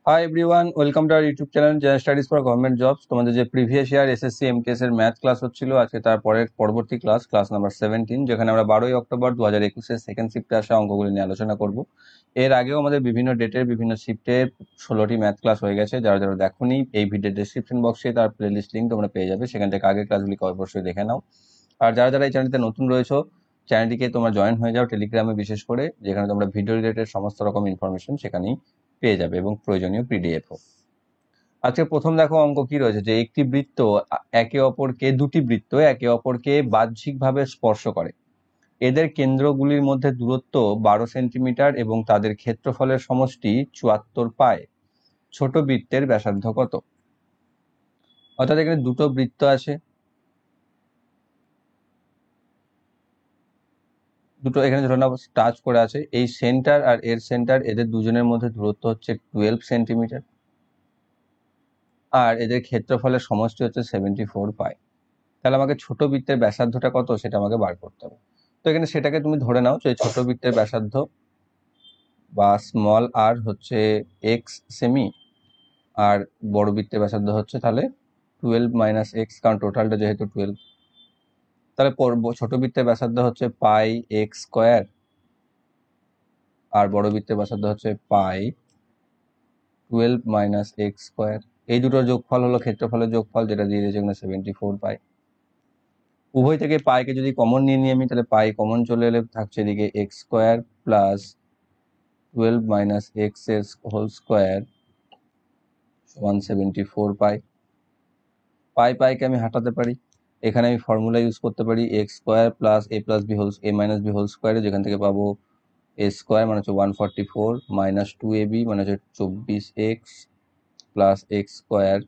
Hi everyone, welcome to our YouTube channel general studies for government jobs. তোমাদের যে previous year SSC MTS এর math class হচ্ছিল, আজকে তার পরবর্তী ক্লাস নাম্বার 17, যেখানে আমরা 12ই অক্টোবর 2021 সেকেন্ড শিফটে আসা অঙ্কগুলি নিয়ে আলোচনা করব। এর আগেও আমাদের বিভিন্ন ডেটের বিভিন্ন শিফটে 16টি ম্যাথ ক্লাস হয়ে গেছে। যারা যারা দেখোনি, এই ভিডিওর ডেসক্রিপশন বক্সে তার প্লেলিস্ট লিঙ্ক তোমরা পেয়ে যাবে, সেখান থেকে আগের ক্লাসগুলিকে অবশ্যই দেখে নাও। আর যারা যারা এই চ্যানেলটিতে নতুন রয়েছে, চ্যানেলটিকে তোমরা জয়েন হয়ে যাও টেলিগ্রামে, বিশেষ করে, যেখানে তোমরা ভিডিও রিলেটেড সমস্ত রকম ইনফরমেশন সেখানেই পেয়ে যাবে এবং প্রয়োজনীয় পিডিএফও। আজকে প্রথম দেখো অঙ্ক কি রয়েছে, যে একটি বৃত্ত দুটি বৃত্ত একে অপরকে বাহ্যিকভাবে স্পর্শ করে। এদের কেন্দ্রগুলির মধ্যে দূরত্ব 12 সেন্টিমিটার এবং তাদের ক্ষেত্রফলের সমষ্টি 74 পাই। ছোট বৃত্তের ব্যাসার্ধ কত? অর্থাৎ এখানে দুটো বৃত্ত আছে, দুটো এখানে ধরে নাও টাচ করে আছে। এই সেন্টার আর এর সেন্টার, এদের দুজনের মধ্যে দূরত্ব হচ্ছে 12 সেন্টিমিটার, আর এদের ক্ষেত্রফলের সমষ্টি হচ্ছে 74 পাই। তাহলে আমাকে ছোট বৃত্তের ব্যাসার্ধটা কত সেটা আমাকে বার করতে হবে। তো এখানে সেটাকে তুমি ধরে নাও যে ছোট বৃত্তের ব্যাসার্ধ বা স্মল আর হচ্ছে এক্স সেমি, আর বড় বৃত্তের ব্যাসার্ধ হচ্ছে তাহলে 12 মাইনাস এক্স, কারণ টোটালটা যেহেতু 12। তাহলে ছোট বৃত্তের ব্যাসার্ধ হচ্ছে পাই এক্স স্কোয়ার, আর বড় বৃত্তের ব্যাসার্ধ হচ্ছে পাই 12 মাইনাস এক্স স্কোয়ার। এই দুটোর যোগফল হলো ক্ষেত্রফলের যোগফল, যেটা দিয়ে দিয়েছে এখানে 74 পাই। উভয় থেকে পাইকে যদি কমন নিয়ে নিই আমি, তাহলে পাই কমন চলে এলে থাকছে এদিকে x square plus 12 minus x এর হোল স্কোয়ার সমান 74 পাই। পাইকে আমি হাঁটাতে পারি, এখানে আমি ফর্মুলা ইউজ করতে পারি এক্স স্কোয়ার প্লাস এ প্লাস বি হোল এ মাইনাস বি হোল স্কোয়ারে, যেখান থেকে পাবো এ স্কোয়ার মানে হচ্ছে 144 মাইনাস 2ab মানে হচ্ছে 24x প্লাস এক্স স্কোয়ার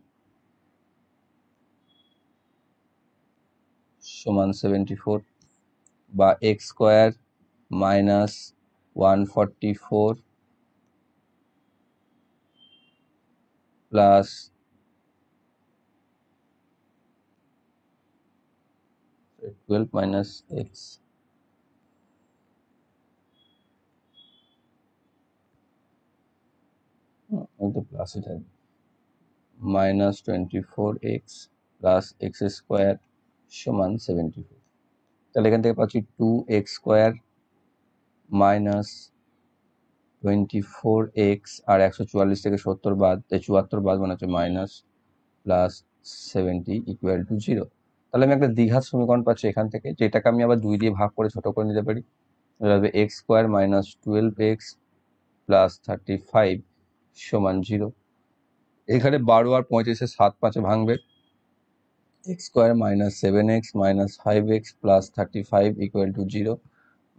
সমান 74, বা x square minus 144 plus 12 minus x plus এটা minus 24x plus x square সমান 74। তাহলে এখান থেকে পাচ্ছি 2x স্কোয়ার মাইনাস 24x, আর 144 থেকে 70 বাদ, 74 বাদ মানে হচ্ছে মাইনাস প্লাস 70 ইকুয়াল টু 0। তাহলে আমি একটা দ্বিঘাত সমীকরণ পাচ্ছি এখান থেকে, যেটাকে আমি আবার 2 দিয়ে ভাগ করে ছোট করে নিতে পারি। তাহলে x square minus 12x plus 35 সমান 0। এখানে 12 আর 35 7 5 ভাঙবে, x square minus 7x minus 5x plus 35 equal to 0,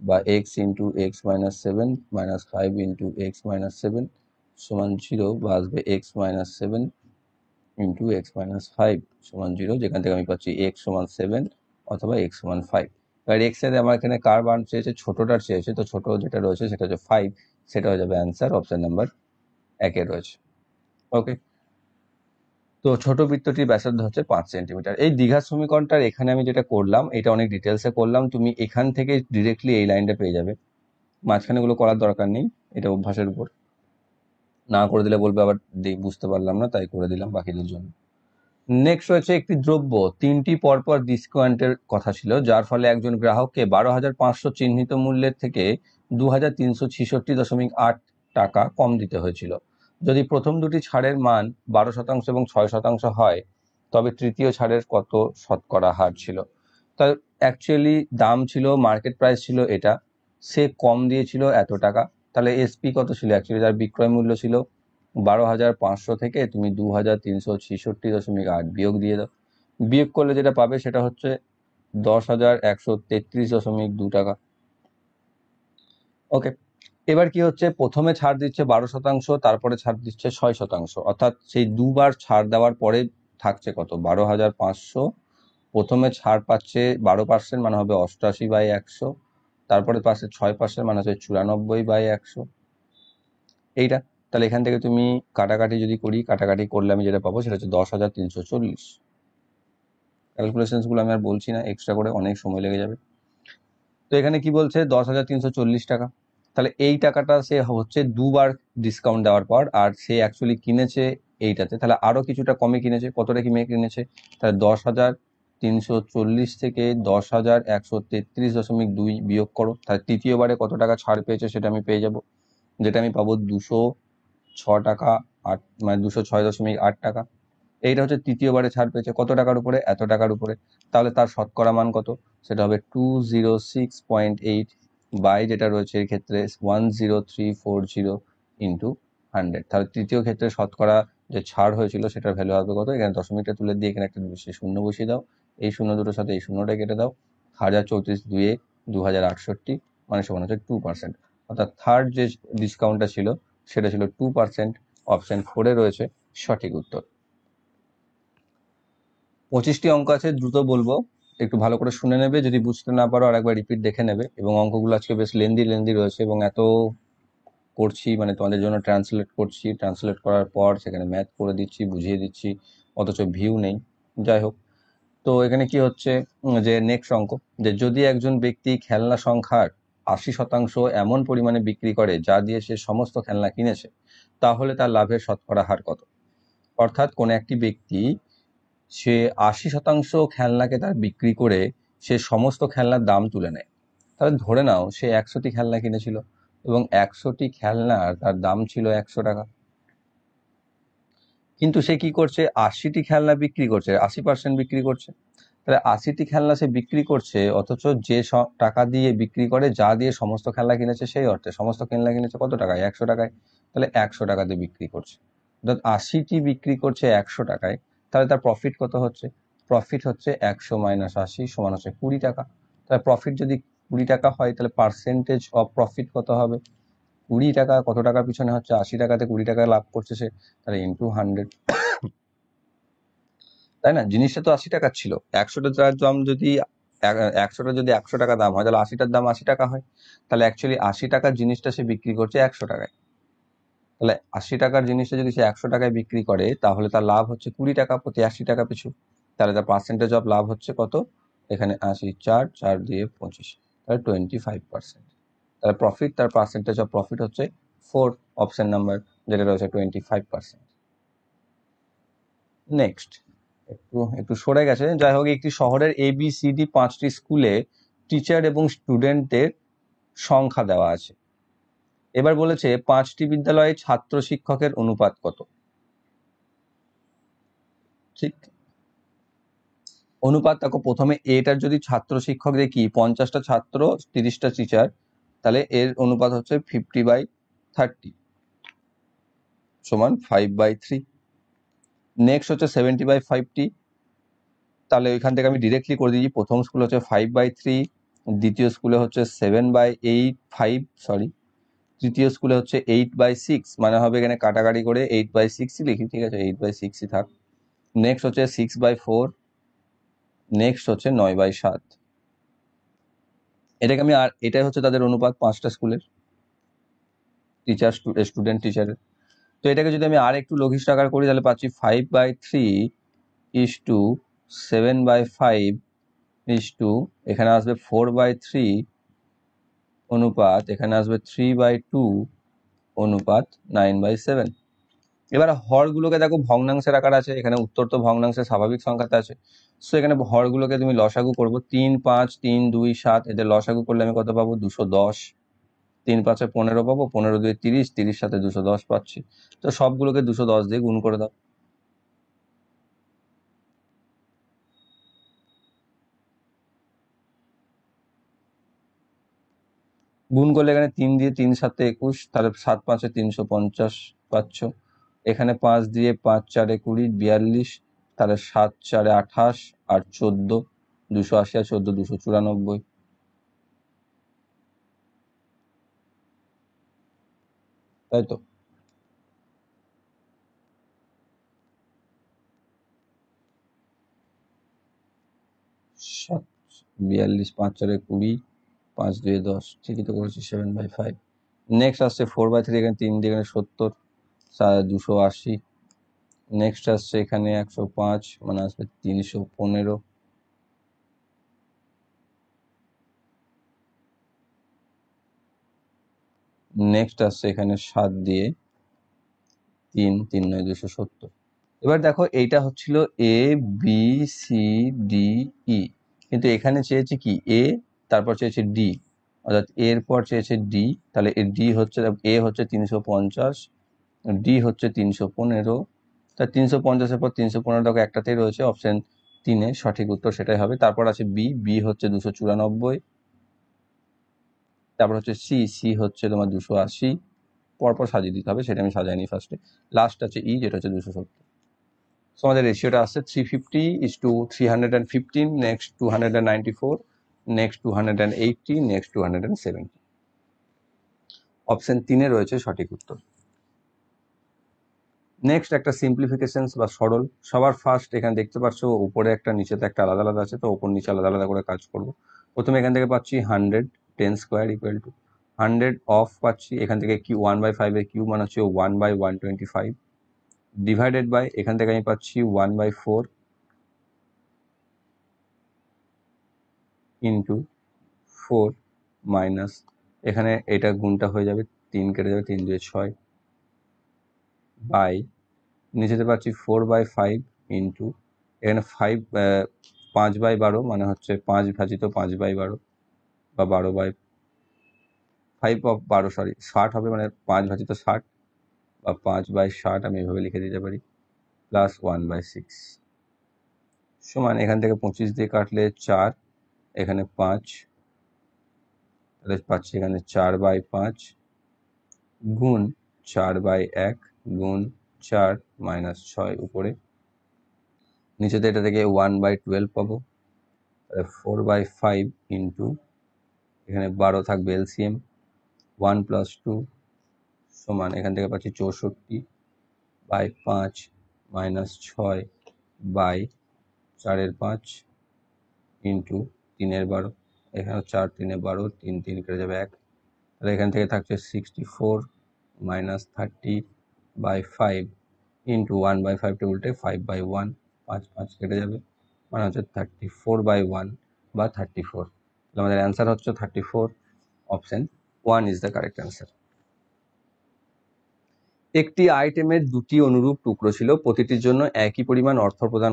বা x into x minus 7 minus 5 into x minus 7 সমান 0, বা আসবে x minus 7 into x minus 5 সমান 0, যেখান থেকে আমি পাচ্ছি এক্স সমান 7 অথবা এক্স সমান 5। এবার এক্স এর আমার এখানে কার মান চেয়েছে, ছোটটার চেয়েছে, তো ছোট যেটা রয়েছে সেটা হচ্ছে 5, সেটা হয়ে যাবে অ্যান্সার অপশন নাম্বার 1 রয়েছে। ওকে, তো ছোট বৃত্তটির ব্যাসার্ধ হচ্ছে 5 সেন্টিমিটার। এই দ্বিঘাত সমীকরণটার এখানে আমি যেটা করলাম, এটা অনেক ডিটেলসে করলাম, তুমি এখান থেকে ডিরেক্টলি এই লাইনটা পেয়ে যাবে, মাঝখানে গুলো করার দরকার নেই, এটা অভ্যাসের উপর। না করে দিলে বলবে আবার বুঝতে পারলাম না, তাই করে দিলাম বাকিদের জন্য। নেক্সট রয়েছে একটি দ্রব্য 3টি পরপর ডিসকাউন্টের কথা ছিল, যার ফলে একজন গ্রাহককে 12,500 চিহ্নিত মূল্যের থেকে 2,366.8 টাকা কম দিতে হয়েছিল। যদি প্রথম দুটি ছাড়ের মান 12% এবং 6% হয়, তবে তৃতীয় ছাড়ের কত শতকরা হার ছিল? তাই অ্যাকচুয়ালি দাম ছিল, মার্কেট প্রাইস ছিল এটা, সে কম দিয়েছিল এত টাকা। তাহলে এসপি কত ছিল, অ্যাকচুয়ালি যার বিক্রয় মূল্য ছিল 12,500 থেকে তুমি 2,366.8 বিয়োগ দিয়ে দাও। বিয়োগ করলে যেটা পাবে সেটা হচ্ছে 10,133.2 টাকা। ওকে, এবার কি হচ্ছে, প্রথমে ছাড় দিচ্ছে 12%, তারপরে ছাড় দিচ্ছে 6%, অর্থাৎ সেই দুবার ছাড় দেওয়ার পরে থাকছে কত, 12,500। প্রথমে ছাড় পাচ্ছে 12% মানে হবে 88/100, তারপরে পাচ্ছে 6% মানে হচ্ছে 94/100, এইটা। তাহলে এখান থেকে তুমি কাটাকাটি যদি করি, কাটাকাটি করলে আমি যেটা পাবো সেটা হচ্ছে 10,340। ক্যালকুলেশনসগুলো আমি আর বলছি না, এক্সট্রা করে অনেক সময় লেগে যাবে। তো এখানে কি বলছে, 10,340 টাকা। তাহলে এই টাকাটা সে হচ্ছে দুবার ডিসকাউন্ট দেওয়ার পর, আর সে অ্যাকচুয়ালি কিনেছে এইটাতে, তাহলে আরো কিছুটা কমে কিনেছে। কতটা কিনেছে? তাহলে 10,340 থেকে 10,133.2 বিয়োগ করো, তাহলে তৃতীয়বারে কত টাকা ছাড় পেয়েছে সেটা আমি পেয়ে যাব, যেটা আমি পাবো 206 টাকা 8, মানে 206.8 টাকা। এইটা হচ্ছে তৃতীয়বারে ছাড় পেয়েছে কত টাকার উপরে? এত টাকার উপরে। তাহলে তার শতকরা মান কত? সেটা হবে 206.8 বাই যেটা রয়েছে এই ক্ষেত্রে 10340 ইন্টু 100। তাহলে তৃতীয় ক্ষেত্রে শতকরা যে ছাড় হয়েছিল সেটার ভ্যালু হবে কত? এখানে দশমিকটা তুলে দিয়ে এখানে একটা শূন্য বসিয়ে দাও, এই শূন্য দুটোর সাথে এই শূন্যটা কেটে দাও, 1034 দুয়ে 2068, মানে সমান হচ্ছে 2%। অর্থাৎ থার্ড যে ডিসকাউন্টটা ছিল সেটা ছিল 2%। অপশন 4-এ রয়েছে সঠিক উত্তর। 25টি অঙ্ক আছে, দ্রুত বলবো, একটু ভালো করে শুনে নেবে, যদি বুঝতে না পারো আরেকবার রিপিট দেখে নেবে। এবং অঙ্কগুলো আজকে বেশ লেন্দি রয়েছে, এবং এত করছি মানে তোমাদের জন্য ট্রান্সলেট করছি, ট্রান্সলেট করার পর সেখানে ম্যাথ করে দিচ্ছি, বুঝিয়ে দিচ্ছি, অথচ ভিউ নেই। যাই হোক, তো এখানে কি হচ্ছে যে নেক্সট অঙ্ক, যে যদি একজন ব্যক্তি খেলনা সংখ্যার 80% এমন পরিমাণে বিক্রি করে যা দিয়ে সে সমস্ত খেলনা কিনেছে, তাহলে তার লাভের শতকরা হার কত? অর্থাৎ কোন একটি ব্যক্তি সে 80% খেলনাকে তার বিক্রি করে সে সমস্ত খেলনার দাম তুলে নেয়। তাহলে ধরে নাও সে 100টি খেলনা কিনেছিল এবং 100টি খেলনার তার দাম ছিল 100 টাকা, কিন্তু সে কি করছে? 80টি খেলনা বিক্রি করছে, 80% বিক্রি করছে। তাহলে 80টি খেলনা সে বিক্রি করছে, অথচ যে টাকা দিয়ে বিক্রি করে, যা দিয়ে সমস্ত খেলনা কিনেছে, সেই অর্থে সমস্ত খেলনা কিনেছে কত টাকায়? 100 টাকায়। তাহলে 100 টাকা দিয়ে বিক্রি করছে, অর্থাৎ 80টি বিক্রি করছে 100 টাকায়। তাহলে তার প্রফিট কত হচ্ছে? প্রফিট হচ্ছে 100 মাইনাস 80 সমান হচ্ছে 20 টাকা। তাহলে প্রফিট যদি 20 টাকা হয়, তাহলে পার্সেন্টেজ অফ প্রফিট কত হবে? 20 টাকা। কত টাকার পিছনে হচ্ছে? 80 টাকাতে 20 টাকা লাভ করছে সে, তাহলে ইন্টু 100। তাই না? জিনিসটা তো 80 টাকার ছিল, 100টার দাম যদি 100টা যদি 100 টাকা দাম হয়, তাহলে 80টার দাম 80 টাকা হয়। তাহলে অ্যাকচুয়ালি 80 টাকার জিনিসটা সে বিক্রি করছে 100 টাকায়। তাহলে 80 টাকার জিনিসটা যদি সে 100 টাকায় বিক্রি করে, তাহলে তার লাভ হচ্ছে 20 টাকা প্রতি 80 টাকা পিছু। তাহলে তার পার্সেন্টেজ অফ লাভ হচ্ছে কত? এখানে 80, 4 দিয়ে 25, তাহলে 25%। তাহলে প্রফিট, তার পার্সেন্টেজ অফ প্রফিট হচ্ছে 4, অপশন নাম্বার যেটা রয়েছে 25%। নেক্সট, একটু একটু সরে গেছে। যাই হোক, একটি শহরের ABCD 5টি স্কুলে টিচার এবং স্টুডেন্টদের সংখ্যা দেওয়া আছে। এবার বলেছে 5টি বিদ্যালয়ে ছাত্র শিক্ষকের অনুপাত কত? ঠিক, অনুপাত দেখো, প্রথমে এটার যদি ছাত্র শিক্ষক দেখি 50টা ছাত্র 30টা টিচার, তাহলে এর অনুপাত হচ্ছে 50/30 সমান 5/3। নেক্সট হচ্ছে 70/50, তাহলে এখান থেকে আমি ডিরেক্টলি করে দিয়েছি। প্রথম স্কুল হচ্ছে 5/3, দ্বিতীয় স্কুলে হচ্ছে 7/8, তৃতীয় স্কুলে হচ্ছে 8/6, মানে হবে এখানে কাটাকাটি করে 8/6 লিখি, ঠিক আছে, 8/6 থাক। নেক্সট হচ্ছে 6/4, নেক্সট হচ্ছে 9/7। এটাকে আমি, আর এটাই হচ্ছে তাদের অনুপাত 5টা স্কুলের টিচার স্টুডেন্ট টিচারের। তো এটাকে যদি আমি আর একটু লঘিষ্ঠ আকার করি, তাহলে পাচ্ছি 5/3:7/5 এখানে আসবে 4/3 অনুপাত, এখানে আসবে 3/2 অনুপাত 9/7। এবার হরগুলোকে দেখো ভগ্নাংশের আকার আছে, এখানে উত্তর তো ভগ্নাংশের স্বাভাবিক সংখ্যাতে আছে। সো এখানে হরগুলোকে তুমি লসাগু করবো, 3, 5, 3, 2, 7, এদের লসাগু করলে আমি কত পাবো? 210। 3 5 15 পাবো, 15 2 30, 30 সাথে 210 পাচ্ছি। তো সবগুলোকে 210 দিয়ে গুণ করে দাও। গুণ করলে এখানে 3 দিয়ে 3 7 21, তাহলে 7 5 350 পাচ্ছ। এখানে 5 দিয়ে 5 4 20, 42, তাহলে 7 4 28 আর 14, 280 আর 14 294। তাই তো? 7 42, 5 4 20, 5 2 10, ঠিকই তো করেছি, 7/5। নেক্সট আসছে 4/3, এখানে 3 দিয়ে এখানে 70, 280। নেক্সট আসছে এখানে 105, মানে আসবে 315। নেক্সট আসছে এখানে 7 দিয়ে 3 3 9 270। এবার দেখো এইটা হচ্ছিল A B C D E, কিন্তু এখানে চেয়েছে কি এ, তারপর চেয়েছে ডি, অর্থাৎ এর পর চেয়েছে ডি। তাহলে এর ডি হচ্ছে, এ হচ্ছে 350, ডি হচ্ছে 315। তা 350-এর পর 315 দেখো একটাতেই রয়েছে, অপশন 3-এ সঠিক উত্তর সেটাই হবে। তারপর আছে বি, বি হচ্ছে 294, তারপর হচ্ছে সি, সি হচ্ছে তোমার 280। পরপর সাজিয়ে দিতে হবে, সেটা আমি সাজাইনি ফার্স্টে। লাস্ট আছে ই, যেটা হচ্ছে 270। সো আমাদের রেশিওটা আসছে 350:315, নেক্সট 294, নেক্সট 280, নেক্সট 270। অপশন 3-এ রয়েছে সঠিক উত্তর। নেক্সট একটা সিম্পলিফিকেশন বা সরল। সবার ফার্স্ট এখানে দেখতে পাচ্ছ উপরে একটা নিচেতে একটা আলাদা আলাদা আছে, তো উপর নিচে আলাদা আলাদা করে কাজ করব। প্রথমে এখান থেকে পাচ্ছি 100, 10 স্কোয়ার ইকুয়াল টু 100 অফ পাচ্ছি এখান থেকে কিউ 1/5 এর কিউ মানে হচ্ছে 1/125, ডিভাইডেড বাই এখান থেকে আমি পাচ্ছি 1/4 ইন্টু 4 মাইনাস এখানে এটা গুণটা হয়ে যাবে, 3 কেটে যাবে, 3 2 6 বাই নিচেতে পাচ্ছি 4/5 ইন্টু এখানে 5/12 মানে হচ্ছে 5 ভাজিত 5/12 বা 12/5 সরি 60 হবে, মানে 5 ভাজিত 60 বা 5/60 আমি এভাবে লিখে দিতে পারি, প্লাস 1/6 সমান এখান থেকে 25 দিয়ে কাটলে 4, এখানে 5, তাহলে পাচ্ছি এখানে 4/5 গুণ 4/1 গুণ 4 মাইনাস 6 উপরে, নিচেতে এটা থেকে 1/12 পাবো, তাহলে 4/5 ইন্টু এখানে 12 থাকবে এলসিএম, 1 + 2 সমান এখান থেকে পাচ্ছি 64/5 মাইনাস 6 বাই 4/5 ইন্টু 3/12, এখানে 4 3 12, 3 3 কেটে যাবে 1, তাহলে এখান থেকে থাকছে 64 মাইনাস 30/5 ইন্টু 1/5 উল্টে 5/1, 5 5 কেটে যাবে, মানে হচ্ছে 34/1 বা 34। আমাদের অ্যান্সার হচ্ছে 34। Option 1 is the correct answer. একটি আইটেমের দুটি অনুরূপ টুকরো ছিল, প্রতিটির জন্য একই পরিমাণ অর্থ প্রদান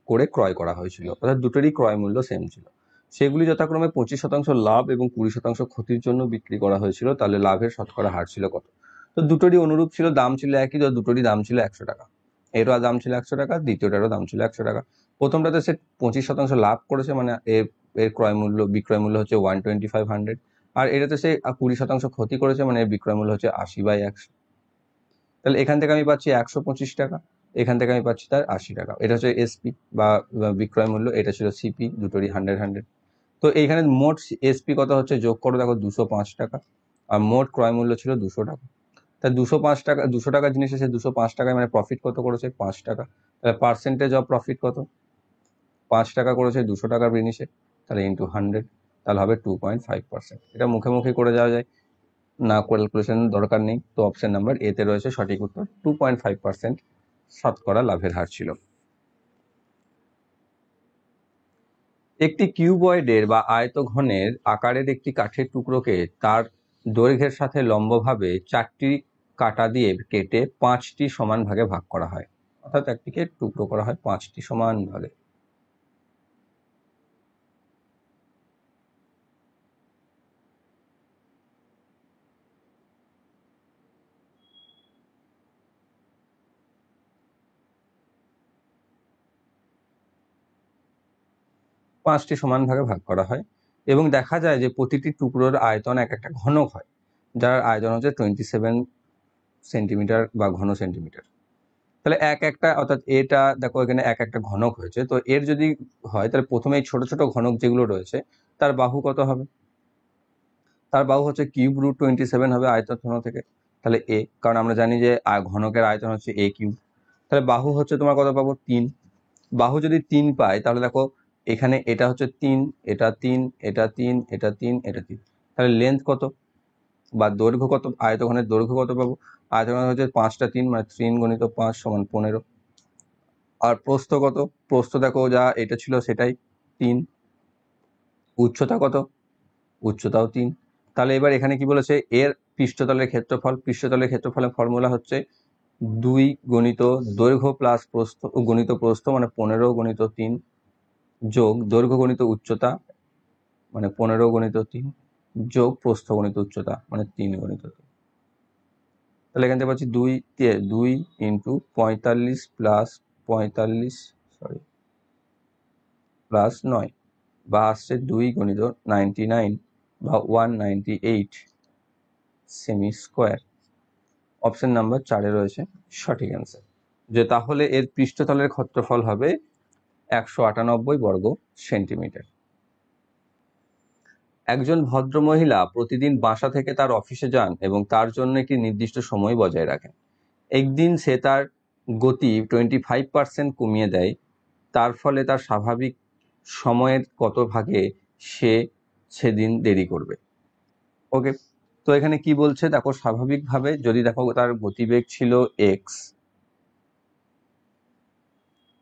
করে ক্রয় করা হয়েছিল, অর্থাৎ দুটোরই ক্রয় মূল্য সেম ছিল। সেগুলি যথাক্রমে 25% লাভ এবং 20% ক্ষতির জন্য বিক্রি করা হয়েছিল, তাহলে লাভের শতকরা হার ছিল কত? তো দুটোরই অনুরূপ ছিল, দাম ছিল একই, তো দুটোরই দাম ছিল 100 টাকা। এরও দাম ছিল 100 টাকা, দ্বিতীয়টারও দাম ছিল 100 টাকা। প্রথমটাতে সে 25% লাভ করেছে, মানে এর বিক্রয় মূল্য হচ্ছে 125, আর এটাতে সে 20% ক্ষতি করেছে, মানে এর বিক্রয় মূল্য হচ্ছে 80/100। তাহলে এখান থেকে আমি পাচ্ছি 125 টাকা, এখান থেকে আমি পাচ্ছি তার 80 টাকা। এটা হচ্ছে এসপি বা বিক্রয় মূল্য, এটা ছিল সিপি, দুটোরই 100। তো এইখানে মোট এসপি কত হচ্ছে যোগ করো, দেখো 205 টাকা, আর মোট ক্রয় মূল্য ছিল 200 টাকা। তা 205 টাকা, 200 টাকার জিনিস এসে 205 টাকায়, মানে প্রফিট কত করেছে? 5 টাকা। তাহলে পার্সেন্টেজ অফ প্রফিট কত? 5 টাকা করেছে 200 টাকার জিনিসে, তাহলে ইন্টু 100, তাহলে হবে 2.5%। এটা মুখে মুখে করে যাওয়া যায়, না ক্যালকুলেশন দরকার নেই। তো অপশন নাম্বার এ তে রয়েছে সঠিক উত্তর, 2.5% শতকরা লাভের হার ছিল। একটি কিউবয়েডের বা আয়তঘনের আকারের একটি কাঠের টুকরোকে তার দৈর্ঘ্যের সাথে লম্বভাবে 4টি কাটা দিয়ে কেটে 5টি সমান ভাগে ভাগ করা হয়, অর্থাৎ একটিকে টুকরো করা হয় 5টি সমান ভাগে। 5টি সমান ভাগে ভাগ করা হয়, এবং দেখা যায় যে প্রতিটি টুকরোর আয়তন এক একটা ঘনক হয়, যার আয়তন হচ্ছে 27 সেন্টিমিটার বা ঘন সেন্টিমিটার। তাহলে একটা অর্থাৎ এটা দেখো এখানে এক একটা ঘনক হয়েছে, তো এর যদি হয় তাহলে প্রথমে এই ছোট ছোট ঘনক যেগুলো রয়েছে তার বাহু কত হবে? তার বাহু হচ্ছে কিউব রুট 27 হবে আয়তন থেকে, তাহলে এ, কারণ আমরা জানি যে ঘনকের আয়তন হচ্ছে এ কিউব। তাহলে বাহু হচ্ছে তোমার কত পাবো? 3। বাহু যদি 3 পাই, তাহলে দেখো এখানে এটা হচ্ছে 3, এটা 3, এটা 3, এটা 3, এটা 3, তাহলে লেন্থ কত বা দৈর্ঘ্য কত? আয়তঘনের দৈর্ঘ্য কত পাবো? আয়তঘন হচ্ছে 5টা 3, মানে 3 গুণিত 5 সমান 15। আর প্রস্থ কত? প্রস্থ দেখো যা এটা ছিল সেটাই 3। উচ্চতা কত? উচ্চতাও 3। তাহলে এবার এখানে কি বলেছে? এর পৃষ্ঠতলের ক্ষেত্রফলের ফর্মুলা হচ্ছে 2 গণিত দৈর্ঘ্য প্লাস প্রস্থ গণিত প্রস্থ মানে 15 গণিত 3 যোগ দৈর্ঘ্য গণিত উচ্চতা মানে 15 গণিত 3 যোগ প্রস্থ গণিত উচ্চতা মানে 3 গণিত 3। তাহলে এখান থেকে পাচ্ছি 2 ইন্টু 45 প্লাস 45 প্লাস 9 বা আসছে 2 গণিত 99 বা 198 সেমি স্কোয়ার। অপশন নাম্বার 4 রয়েছে সঠিক অ্যান্সার। যে তাহলে এর পৃষ্ঠতলের ক্ষেত্রফল হবে 198 বর্গ সেন্টিমিটার। একজন ভদ্রমহিলা প্রতিদিন বাসা থেকে তার অফিসে যান এবং তার জন্য একটি নির্দিষ্ট সময় বজায় রাখেন। একদিন সে তার গতি 25% কমিয়ে দেয়, তার ফলে তার স্বাভাবিক সময়ের কত ভাগে সে সেদিন দেরি করবে। ওকে, তো এখানে কি বলছে দেখো, স্বাভাবিকভাবে যদি দেখো তার গতিবেগ ছিল এক্স,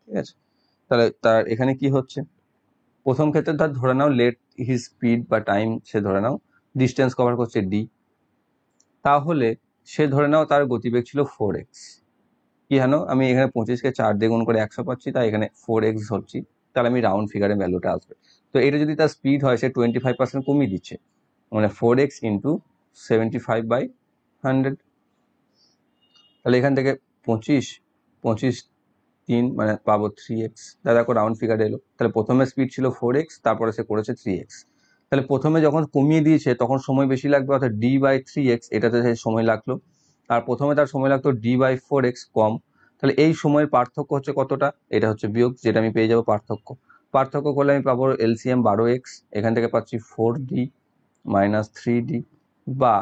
ঠিক আছে, তাহলে তার এখানে কি হচ্ছে, প্রথম ক্ষেত্রে তার ধরে নাও লেট হিজ স্পিড বা টাইম, সে ধরে নাও ডিস্টেন্স কভার করছে ডি, তাহলে সে ধরে নাও তার গতিবেগ ছিল 4x। কি জানো, আমি এখানে 25কে 4 দিয়ে গুণ করে 100 পাচ্ছি, তাই এখানে 4x ধরছি, তাহলে আমি রাউন্ড ফিগারে ভ্যালুটা আসবে। তো এটা যদি তার স্পিড হয়, সে 25% কমিয়ে দিচ্ছে, মানে 4x ইন্টু 75/100। তাহলে এখান থেকে 25 3 মানে পাবো 3x। দেখো রাউন্ড ফিগার এলো, তাহলে প্রথমে স্পিড ছিল 4x, তারপরে সে করেছে 3x। তাহলে প্রথমে যখন কমিয়ে দিয়েছে তখন সময় বেশি লাগবে, অর্থাৎ d/3x, এটাতে সে সময় লাগলো। আর প্রথমে তার সময় লাগতো d/4x কম, তাহলে এই সময়ের পার্থক্য হচ্ছে কতটা, এটা হচ্ছে বিয়োগ, যেটা আমি পেয়ে যাবো পার্থক্য করলে আমি পাবো এলসিএম 12x, এখান থেকে পাচ্ছি 4d মাইনাস 3d বা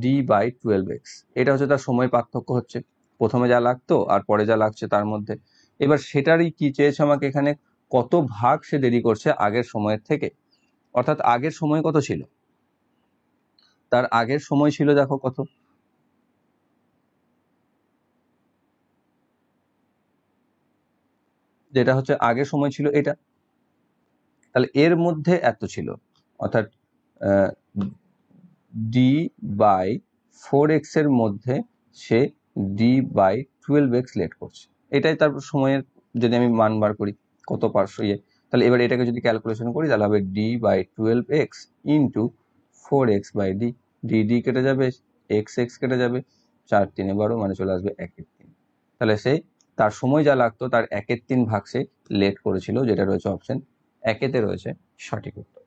d/12x। এটা হচ্ছে তার সময় পার্থক্য হচ্ছে, প্রথমে যা লাগতো আর পরে যা লাগছে তার মধ্যে। এবার সেটারই কি চেয়েছে আমাকে এখানে, কত ভাগ সে দেরি করছে আগের সময়ের থেকে, অর্থাৎ আগের সময় কত ছিল, তার আগের সময় ছিল দেখো কত, যেটা হচ্ছে আগের সময় ছিল এটা, তাহলে এর মধ্যে এত ছিল, অর্থাৎ d/4x এর মধ্যে সে d/12x লেট করছে, এটাই তার সময়ের। যদি আমি মান বার করি কত পার্শ্ব তাহলে এবার এটাকে যদি ক্যালকুলেশন করি তাহলে হবে d/12x ইন্টু 4x/d, d কেটে যাবে, x কেটে যাবে, 4 3 12 মানে চলে আসবে 1/3। তাহলে সে তার সময় যা লাগতো তার 1/3 ভাগ সে লেট করেছিল, যেটা রয়েছে অপশন 1-তে রয়েছে সঠিক উত্তর।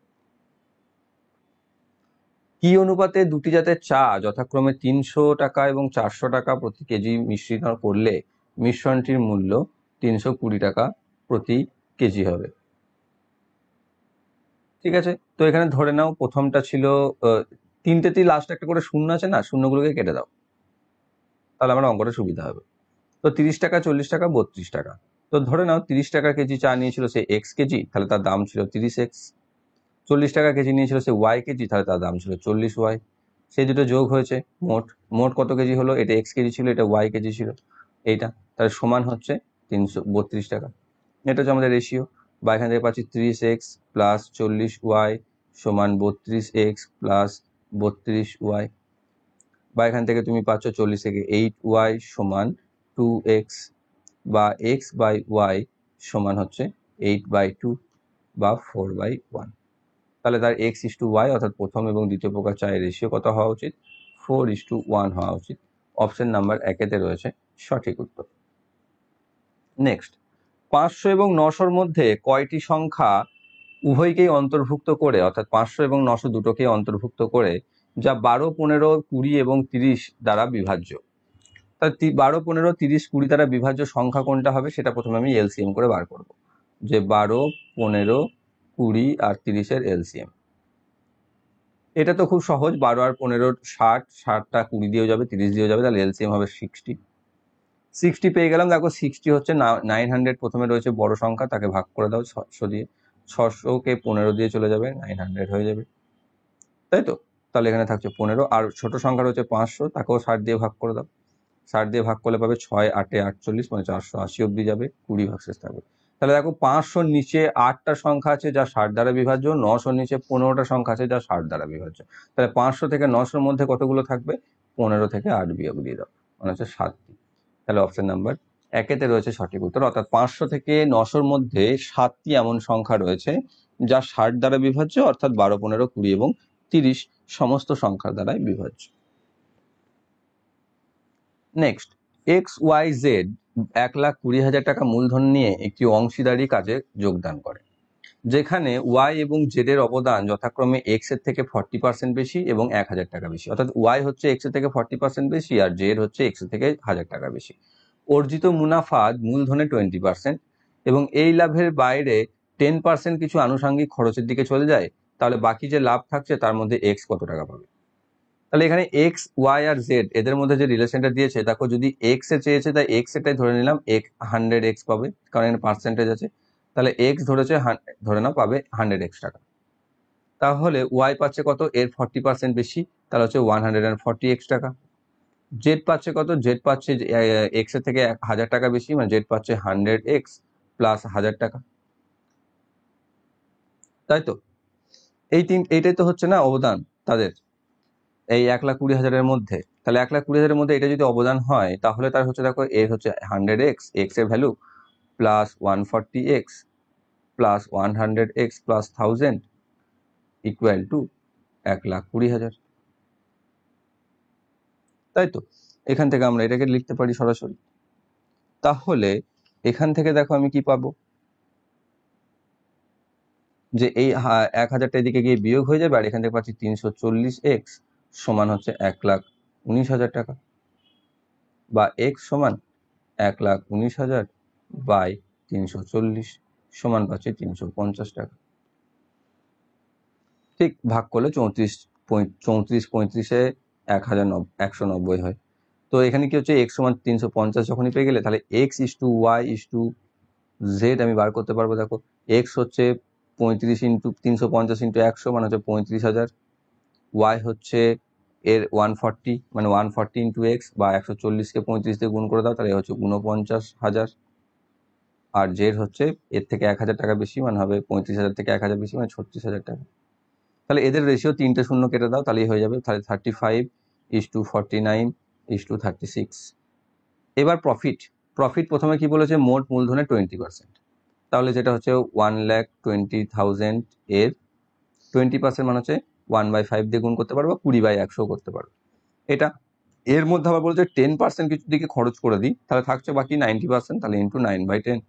কি অনুপাতে দুটি জাতের চা যথাক্রমে 300 টাকা এবং 400 টাকা প্রতি কেজি মিশ্রিত করলে মিশ্রণটির মূল্য 320 টাকা প্রতি কেজি হবে? ঠিক আছে, তো এখানে ধরে নাও প্রথমটা ছিল তিনটেতেই লাস্ট একটা করে শূন্য আছে না, শূন্যগুলোকে কেটে দাও, তাহলে আমার অঙ্কটা সুবিধা হবে। তো 30 টাকা, 40 টাকা, 32 টাকা। তো ধরে নাও 30 টাকা কেজি চা নিয়েছিল সে এক্স কেজি, তাহলে তার দাম ছিল 30x। 40 টাকা কেজি নিয়েছিল সে ওয়াই কেজি, তাহলে তার দাম ছিল 40y। সেই দুটো যোগ হয়েছে, মোট কত কেজি হলো, এটা এক্স কেজি ছিল, এটা ওয়াই কেজি ছিল, এইটা, তাহলে সমান হচ্ছে 332 টাকা। এটা হচ্ছে আমাদের রেশিও। বা এখান থেকে পাচ্ছি 30x প্লাস 40y সমান 32x প্লাস 32y। বা এখান থেকে তুমি পাচ্ছ 40 থেকে 8y সমান 2x, বা x/y সমান হচ্ছে 8/2 বা 4/1। তাহলে তার x/y অর্থাৎ প্রথম এবং দ্বিতীয় প্রকার চায়ের রেশিও কত হওয়া উচিত, 4:1 হওয়া উচিত। অপশন নাম্বার 1-তে রয়েছে সঠিক উত্তর। নেক্সট, 500 এবং 900-র মধ্যে কয়টি সংখ্যা উভয়কেই অন্তর্ভুক্ত করে, অর্থাৎ 500 এবং 900 দুটোকেই অন্তর্ভুক্ত করে, যা 12, 15, 20 এবং 30 দ্বারা বিভাজ্য? তাহলে 12, 15, 30, 20 দ্বারা বিভাজ্য সংখ্যা কোনটা হবে, সেটা প্রথমে আমি এলসিএম করে বার করব, যে 12, 15, 20 আর 30-এর এলসিএম। এটা তো খুব সহজ, 12 আর 15 60, 60টা 20 দিয়েও যাবে, 30 দিয়েও যাবে, তাহলে এলসিএম হবে 60 পেয়ে গেলাম। দেখো 60 হচ্ছে 900, প্রথমে রয়েছে বড় সংখ্যা, তাকে ভাগ করে দাও 600 দিয়ে, 600কে 15 দিয়ে চলে যাবে, 900 হয়ে যাবে, তাই তো। তাহলে এখানে থাকছে 15, আর ছোট সংখ্যা রয়েছে 500, তাকেও 60 দিয়ে ভাগ করে দাও, 60 দিয়ে ভাগ করলে পাবে 6 8 48, মানে 480 অব্দি যাবে, 20 ভাগশেষ থাকবে। তাহলে দেখো 500-র নিচে 8টা সংখ্যা আছে যা 60 দ্বারা বিভাজ্য, 900-র নিচে 15টা সংখ্যা আছে যা 60 দ্বারা বিভাজ্য। তাহলে 500 থেকে 900-র মধ্যে কতগুলো থাকবে? 15 থেকে 8 বিয়োগ দিয়ে দাও, মানে হচ্ছে 7টি। তাহলে অপশন নাম্বার একেতে রয়েছে সঠিক উত্তর, অর্থাৎ 500 থেকে 900-র মধ্যে 7টি এমন সংখ্যা রয়েছে যা 60 দ্বারা বিভাজ্য, অর্থাৎ 12, 15, 20 এবং 30 সমস্ত সংখ্যার দ্বারাই বিভাজ্য। নেক্সট, XYZ 1,20,000 টাকা মূলধন নিয়ে একটি অংশীদারি কাজে যোগদান করে, যেখানে Y এবং Z এর অবদান যথাক্রমে X এর থেকে 40% বেশি এবং 1,000 টাকা বেশি, অর্থাৎ Y হচ্ছে X এর থেকে 40% বেশি আর Z হচ্ছে X এর থেকে 1,000 টাকা বেশি। অর্জিত মুনাফা মূলধনে 20% এবং এই লাভের বাইরে 10% কিছু আনুষঙ্গিক খরচের দিকে চলে যায়, তাহলে বাকি যে লাভ থাকছে তার মধ্যে X কত টাকা পাবে? তাহলে এখানে X, Y আর Z এদের মধ্যে যে রিলেশনটা দিয়েছে, দেখো যদি X এ চেয়েছে তাই X এটাই ধরে নিলাম, 100X পাবে, কারণ এখানে পার্সেন্টেজ আছে। তাহলে X ধরেছে, ধরে নাও পাবে 100X টাকা। তাহলে Y পাচ্ছে কত? এর 40% বেশি, তাহলে হচ্ছে 140X টাকা। Z পাচ্ছে কত? Z পাচ্ছে X এর থেকে 1,000 টাকা বেশি, মানে Z পাচ্ছে 100X প্লাস 1,000 টাকা, তাই তো? এইটাই তো হচ্ছে না অবদান তাদের এই 1,20,000-এর মধ্যে। তাহলে 1,20,000-এর মধ্যে এটা যদি অবদান হয়, তাহলে তার হচ্ছে দেখো এর হচ্ছে 100X, X এর value plus 140X plus 100X plus 1000 equal to 1,20,000, তাই তো? এখান থেকে আমরা এটাকে লিখতে পারি সরাসরি। তাহলে এখান থেকে দেখো আমি কি পাবো, যে এই 1,000টা এদিকে গিয়ে বিয়োগ হয়ে যাবে, আর এখান থেকে পাচ্ছি 340X সমান হচ্ছে 1,19,000 টাকা, বা X সমান 1,19,000 বাই 340 সমান পাচ্ছি 350 টাকা। ঠিক ভাগ করলে 34 35-এ 1,190 হয়। তো এখানে কি হচ্ছে, X সমান 350 যখনই পেয়ে গেলে, তাহলে X is to Y is to Z আমি বার করতে পারবো। দেখো X হচ্ছে 35 ইন্টু 350 ইন্টু 100 মানে হচ্ছে 35,000, Y হচ্ছে এর 140 মানে 140 ইন্টু X, বা 140কে 35 দিয়ে গুণ করে দাও, তাহলে হচ্ছে 49,000, আর Z হচ্ছে এর থেকে 1,000 টাকা বেশি, মানে হবে 35,000 থেকে 1,000 বেশি, মানে 36,000 টাকা। তাহলে এদের রেশিও 3টে শূন্য কেটে দাও, তাহলেই হয়ে যাবে। তাহলে 35:49:36। এবার প্রফিট প্রথমে কি বলেছে, মোট মূলধনের 20%, তাহলে যেটা হচ্ছে 1,20,000 এর 20% মানে হচ্ছে 1/5 দিয়ে গুণ করতে পারবো, 20/100 করতে পারবো। এটা এর মধ্যে আবার বলেছে 10% কিছু দিকে খরচ করে দিই, তাহলে থাকছে বাকি 90%, তাহলে ইন্টু 9/10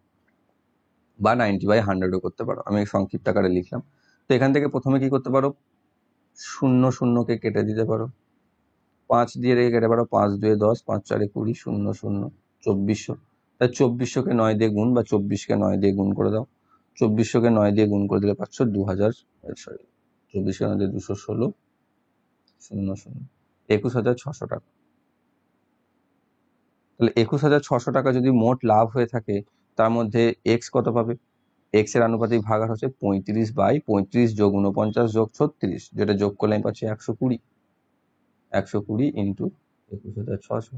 বা 90/100ও করতে পারো। আমি সংক্ষিপ্ত আকারে লিখলাম। তো এখান থেকে প্রথমে কি করতে পারো, 0 কেটে দিতে পারো, 5 দিয়ে রেখে কেটে পারো, 5 2 10, 5 4 20, 0 0 2400। তাই 2400-কে 9 দিয়ে গুণ, বা 24কে 9 দিয়ে গুণ করে দাও। 2400-কে 9 দিয়ে গুণ করে দিলে পাচ্ছ 2000, সরি 24কে 9 দিয়ে 216, 0 0 21,600 টাকা। তাহলে 21,600 টাকা যদি মোট লাভ হয়ে থাকে, তার মধ্যে X কত পাবে? X এর আনুপাতিক ভাগ হচ্ছে 35/35 যোগ 49 যোগ 36, যেটা যোগ করলে আমি পাচ্ছি 120। 120 ইন্টু 21,600,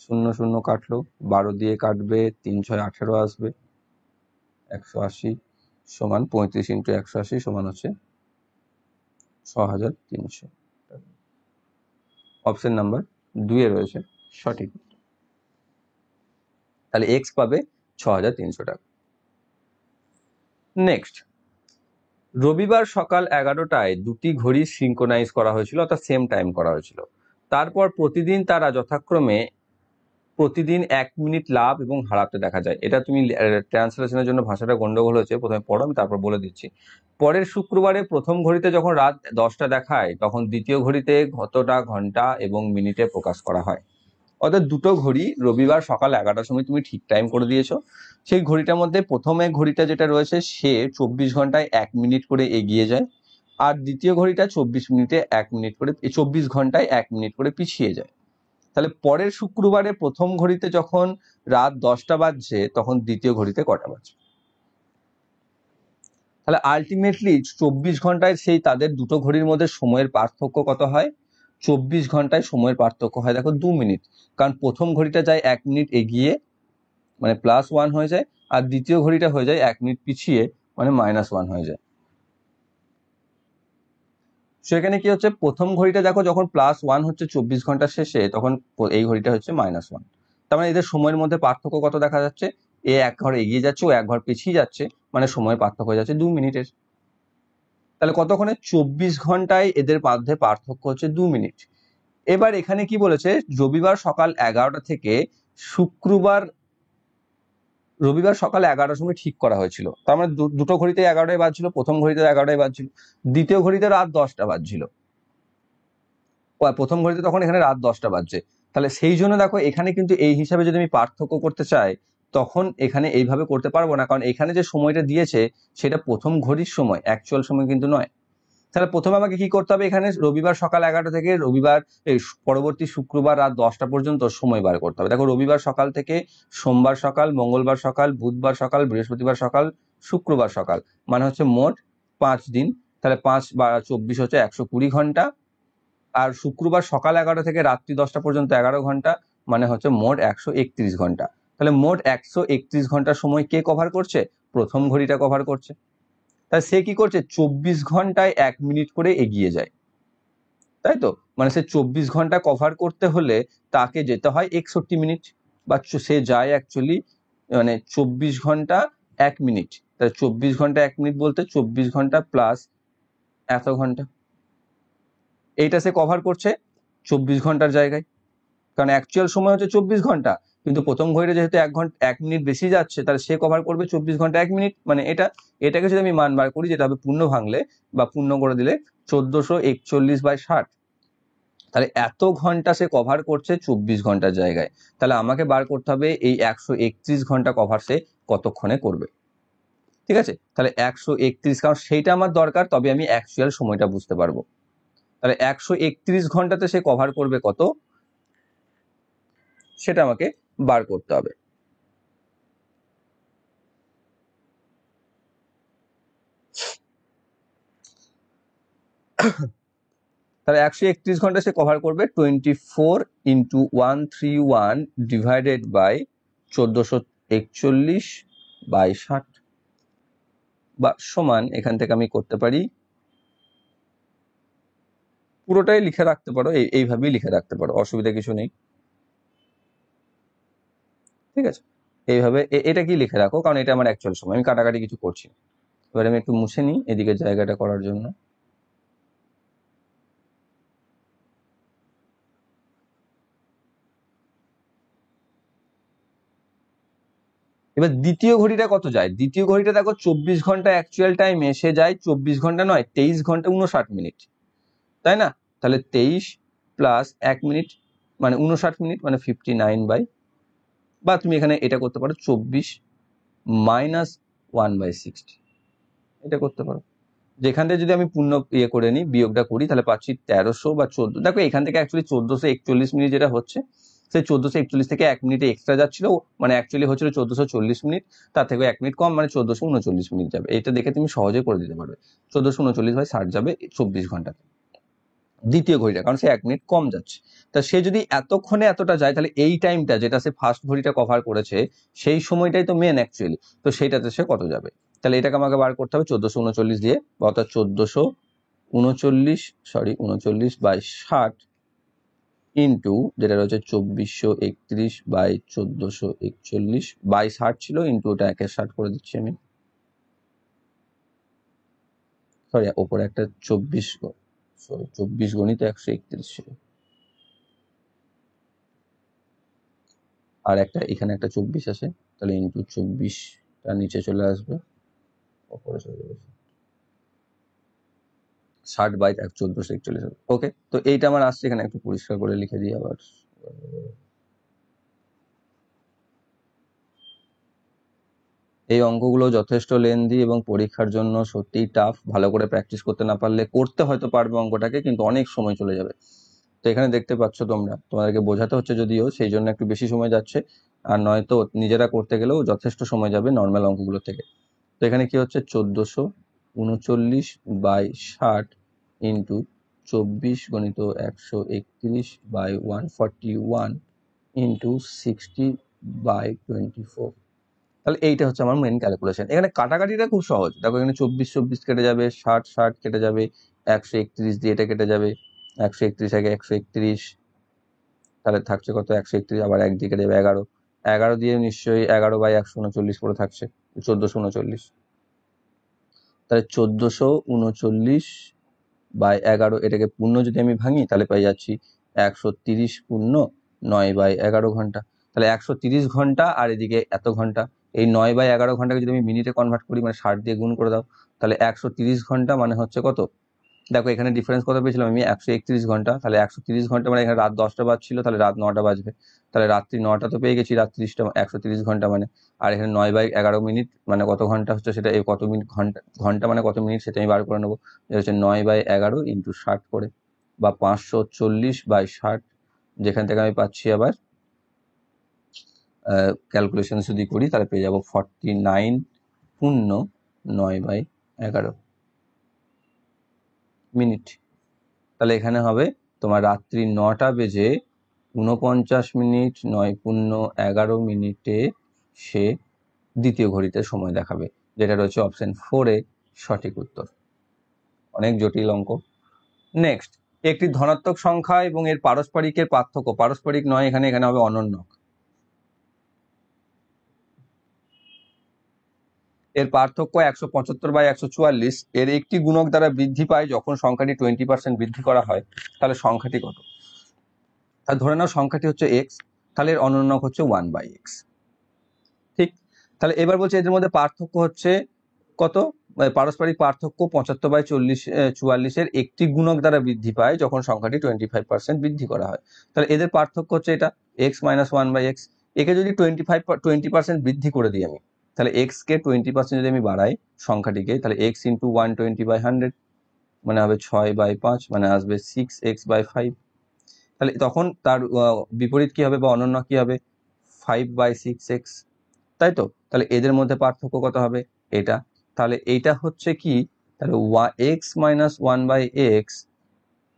0 0 কাটলো, 12 দিয়ে কাটবে, 3 6 18 আসবে, 180 সমান 35 ইন্টু 180 সমান হচ্ছে 6,300। অপশন নাম্বার 2 এ রয়েছে সঠিক। তাহলে X পাবে 6,300 টাকা। নেক্সট, রবিবার সকাল 11টায় দুটি ঘড়ি সিঙ্ক্রোনাইজ করা হয়েছিল, অর্থাৎ সেম টাইম করা হয়েছিল। তারপর প্রতিদিন তারা যথাক্রমে প্রতিদিন 1 মিনিট লাভ এবং হারাতে দেখা যায়। এটা তুমি ট্রান্সলেশনের জন্য ভাষাটা গন্ডগোল হয়েছে, প্রথমে পড়ো, আমি তারপর বলে দিচ্ছি। পরের শুক্রবারে প্রথম ঘড়িতে যখন রাত 10টা দেখায়, তখন দ্বিতীয় ঘড়িতে কতটা ঘন্টা এবং মিনিটে প্রকাশ করা হয়। অর্থাৎ দুটো ঘড়ি রবিবার সকাল 11টার সময় তুমি ঠিক টাইম করে দিয়েছো। সেই ঘড়িটার মধ্যে প্রথমে ঘড়িটা যেটা রয়েছে সে 24 ঘন্টায় 1 মিনিট করে এগিয়ে যায়, আর দ্বিতীয় ঘড়িটা 24 মিনিটে 1 মিনিট করে, 24 ঘন্টায় 1 মিনিট করে পিছিয়ে যায়। তাহলে পরের শুক্রবারে প্রথম ঘড়িতে যখন রাত 10টা বাজছে, তখন দ্বিতীয় ঘড়িতে কটা বাজছে? তাহলে আলটিমেটলি 24 ঘন্টায় সেই তাদের দুটো ঘড়ির মধ্যে সময়ের পার্থক্য কত হয়? 24 ঘন্টায় সময়ের পার্থক্য হয় দেখো 2 মিনিট, কারণ প্রথম ঘড়িটা যায় 1 মিনিট এগিয়ে, মানে +1 হয়ে যায়, আর দ্বিতীয় ঘড়িটা হয়ে যায় 1 মিনিট পিছিয়ে, মানে -1 হয়ে যায়। সেখানে কি হচ্ছে, প্রথম ঘড়িটা দেখো যখন +1 হচ্ছে 24 ঘন্টা শেষে, তখন এই ঘড়িটা হচ্ছে -1। তার মানে এদের সময়ের মধ্যে পার্থক্য কত দেখা যাচ্ছে, এ 1 ঘর এগিয়ে যাচ্ছে, ও 1 ঘর পিছিয়ে যাচ্ছে, মানে সময় পার্থক্য হয়ে যাচ্ছে 2 মিনিটের। তাহলে কতক্ষণে, 24 ঘন্টায় এদের মধ্যে পার্থক্য হচ্ছে 2 মিনিট। এবার এখানে কি বলেছে, রবিবার সকাল 11টা থেকে রবিবার সকাল 11টার সময় ঠিক করা হয়েছিল। তার মানে দুটো ঘড়িতে 11টায় বাজছিল, প্রথম ঘড়িতে 11টায় বাজছিল, দ্বিতীয় ঘড়িতে রাত 10টা বাজছিল। প্রথম ঘড়িতে তখন এখানে রাত 10টা বাজছে। তাহলে সেই জন্য দেখো এখানে কিন্তু এই হিসাবে যদি আমি পার্থক্য করতে চাই, তখন এখানে এইভাবে করতে পারবো না, কারণ এখানে যে সময়টা দিয়েছে সেটা প্রথম ঘড়ির সময়, অ্যাকচুয়াল সময় কিন্তু নয়। তাহলে প্রথমে আমাকে কি করতে হবে, এখানে রবিবার সকাল 11টা থেকে পরবর্তী শুক্রবার রাত 10টা পর্যন্ত সময় বার করতে হবে। দেখো রবিবার সকাল থেকে সোমবার সকাল, মঙ্গলবার সকাল, বুধবার সকাল, বৃহস্পতিবার সকাল, শুক্রবার সকাল, মানে হচ্ছে মোট 5 দিন। তাহলে 5 বা 24 হচ্ছে 120 ঘন্টা। আর শুক্রবার সকাল 11টা থেকে রাত্রি 10টা পর্যন্ত 11 ঘন্টা, মানে হচ্ছে মোট 131 ঘন্টা। তাহলে মোট 131 ঘন্টার সময় কে কভার করছে, প্রথম ঘড়িটা কভার করছে। তাই সে কি করছে, 24 ঘন্টায় 1 মিনিট করে এগিয়ে যায়, তাই তো। মানে সে 24 ঘন্টা কভার করতে হলে তাকে যেতে হয় 61 মিনিট, বা সে যায় অ্যাকচুয়ালি মানে 24 ঘন্টা 1 মিনিট। তাই 24 ঘন্টা 1 মিনিট বলতে 24 ঘন্টা প্লাস এত ঘন্টা, এইটা সে কভার করছে 24 ঘন্টার জায়গায়। কারণ অ্যাকচুয়াল সময় হচ্ছে 24 ঘন্টা, কিন্তু প্রথম ঘড়িতে যেহেতু 1 মিনিট বেশি যাচ্ছে, তাহলে সে কভার করবে 24 ঘন্টা 1 মিনিট। মানে এটাকে যদি আমি মান বার করি, যেটা হবে পূর্ণ ভাঙলে বা পূর্ণ করে দিলে 1441/60। তাহলে এত ঘন্টা সে কভার করছে 24 ঘন্টার জায়গায়। তাহলে আমাকে বার করতে হবে এই 131 ঘন্টা কভার সে কতক্ষণে করবে। ঠিক আছে, তাহলে 131, কারণ সেইটা আমার দরকার, তবে আমি অ্যাকচুয়াল সময়টা বুঝতে পারবো। তাহলে 131 ঘন্টাতে সে কভার করবে কত, সেটা আমাকে বার করতে হবে। তাহলে 131 ঘন্টা সে কভার করবে 24 × 131 ডিভাইডেড বাই 1441/60, বা সমান, এখান থেকে আমি করতে পারি, পুরোটাই লিখে রাখতে পারো, এইভাবেই লিখে রাখতে পারো, অসুবিধা কিছু নেই। ঠিক আছে, এইভাবে এটা কি লিখে রাখো, কারণ এটা আমার অ্যাকচুয়াল সময়, আমি কাটাকাটি কিছু করছি না। এবার আমি একটু মুছে নিই এদিকে জায়গাটা করার জন্য। এবার দ্বিতীয় ঘড়িটা কত যায়, দ্বিতীয় ঘড়িটা দেখো 24 ঘন্টা অ্যাকচুয়াল টাইম এসে যায়, 24 ঘন্টা নয়, 23 ঘন্টা 59 মিনিট, তাই না। তাহলে 23 প্লাস 1 মিনিট মানে 59 মিনিট, মানে 59 বা তুমি এখানে এটা করতে পারো 24 মাইনাস 1/60, এটা করতে পারো। যেখান থেকে যদি আমি পূর্ণ করে নিই, বিয়োগটা করি, তাহলে পাচ্ছি 1300 বা 14। দেখো এখান থেকে অ্যাকচুয়ালি 1441 মিনিট যেটা হচ্ছে, সেই 1441 থেকে 1 মিনিটে এক্সট্রা যাচ্ছিল, মানে অ্যাকচুয়ালি হচ্ছিল 1440 মিনিট, তার থেকে 1 মিনিট কম, মানে 1439 মিনিট যাবে। এটা দেখে তুমি সহজে করে দিতে পারবে, 1439/60 যাবে 24 ঘন্টাতে দ্বিতীয় ঘড়িটা, কারণ সে 1 মিনিট কম যাচ্ছে। তা সে যদি এতক্ষণে এতটা যায়, তাহলে এই টাইমটা যেটা সে ফার্স্ট ঘড়িটা কভার করেছে, সেই সময়টাই তো মেন অ্যাকচুয়ালি, তো সেইটাতে সে কত যাবে। তাহলে এটাকে আমাকে বার করতে হবে 1439 দিয়ে, অর্থাৎ 1439/60 ইন্টু যেটা রয়েছে 2431/1441/60 ছিল, ইন্টু ওটা 1/60 করে দিচ্ছি আমি, সরি ওপরে একটা 24 গণিত 131 ছিল, আর একটা এখানে একটা 24 আছে, তাহলে ইন্টু 24টা নিচে চলে আসবে, ওপরে চলে যাবে 60/1441। ওকে, তো এইটা আমার আসছে, এখানে একটু পরিষ্কার করে লিখে দিই আবার। এই অঙ্কগুলো যথেষ্ট লেন্দি এবং পরীক্ষার জন্য সত্যিই টাফ। ভালো করে প্র্যাকটিস করতে না পারলে, করতে হয়তো পারবে অঙ্কটাকে, কিন্তু অনেক সময় চলে যাবে। তো এখানে দেখতে পাচ্ছ তোমাদেরকে বোঝাতে হচ্ছে যদিও, সেই জন্য একটু বেশি সময় যাচ্ছে, আর নয়তো নিজেরা করতে গেলেও যথেষ্ট সময় যাবে নর্মাল অঙ্কগুলো থেকে। তো এখানে কি হচ্ছে 1439/60 ইন্টু 24 গণিত 131/141 ইন্টু 60/24, তাহলে এইটা হচ্ছে আমার মেন ক্যালকুলেশন। এখানে কাটাকাটিটা খুব সহজ, দেখো এখানে 24 24 কেটে যাবে, 60 60 কেটে যাবে, 131 দিয়ে এটা কেটে যাবে, 131 আগে 131, তাহলে থাকছে কত 131, আবার একদিকে কেটে যাবে 11, 11 দিয়ে নিশ্চয়ই 11/139 পড়ে থাকছে, 1439। তাহলে 1439/11, এটাকে পূর্ণ যদি আমি ভাঙি তাহলে পেয়ে যাচ্ছি 130 পূর্ণ 9/11 ঘন্টা। তাহলে 130 ঘন্টা আর এদিকে এত ঘন্টা, এই 9/11 ঘন্টাকে যদি আমি মিনিটে কনভার্ট করি, মানে 60 দিয়ে গুণ করে দাও, তাহলে 130 ঘন্টা মানে হচ্ছে কত, দেখো এখানে ডিফারেন্স কত পেয়েছিলাম আমি, 131 ঘন্টা। তাহলে 130 ঘন্টা মানে এখানে রাত 10টা বাজছিল, তাহলে রাত 9টা বাজবে, তাহলে রাত্রি 9টা তো পেয়ে গেছি, রাত 30টা, 130 ঘন্টা মানে। আর এখানে 9/11 মিনিট মানে কত ঘন্টা হচ্ছে, সেটা এই কত মিনিট ঘন্টা, ঘন্টা মানে কত মিনিট সেটা আমি বার করে নেবো, যেটা হচ্ছে 9/11 ইন্টু 60 করে, বা 540/60, যেখান থেকে আমি পাচ্ছি আবার ক্যালকুলেশন যদি করি তাহলে পেয়ে যাবো 49 পূর্ণ 9/11 মিনিট। তাহলে এখানে হবে তোমার রাত্রি 9টা বেজে 49 মিনিট, 9 পূর্ণ 11 মিনিটে সে দ্বিতীয় ঘড়িতে সময় দেখাবে, যেটা রয়েছে অপশন 4 এ সঠিক উত্তর। অনেক জটিল অঙ্ক। নেক্সট, একটি ধনাত্মক সংখ্যা এবং এর পারস্পরিকের পার্থক্য, পারস্পরিক নয় এখানে, এখানে হবে অনন্যক, এর পার্থক্য 175/144, এর একটি গুণক দ্বারা বৃদ্ধি পায় যখন সংখ্যাটি 20% বৃদ্ধি করা হয়, তাহলে সংখ্যাটি কত? তাহলে ধরে নাও সংখ্যাটি হচ্ছে x, তাহলে এর অনন্যক হচ্ছে 1/x, ঠিক। তাহলে এবার বলছে এদের মধ্যে পার্থক্য হচ্ছে কত, পারস্পরিক পার্থক্য 75/44 একটি গুণক দ্বারা বৃদ্ধি পায় যখন সংখ্যাটি 25% বৃদ্ধি করা হয়। তাহলে এদের পার্থক্য হচ্ছে এটা x - 1/x, একে যদি 20% বৃদ্ধি করে দিই আমি, তাহলে x কে 20% যদি আমি বাড়াই সংখ্যাটিকে, তাহলে x × 120/100 মানে হবে 6/5, মানে আসবে 6x/5। তাহলে তখন তার বিপরীত কি হবে বা অনন্য কি হবে, 5/6x, তাই তো। তাহলে এদের মধ্যে পার্থক্য কত হবে, এটা। তাহলে এইটা হচ্ছে কি, তাহলে x - 1/x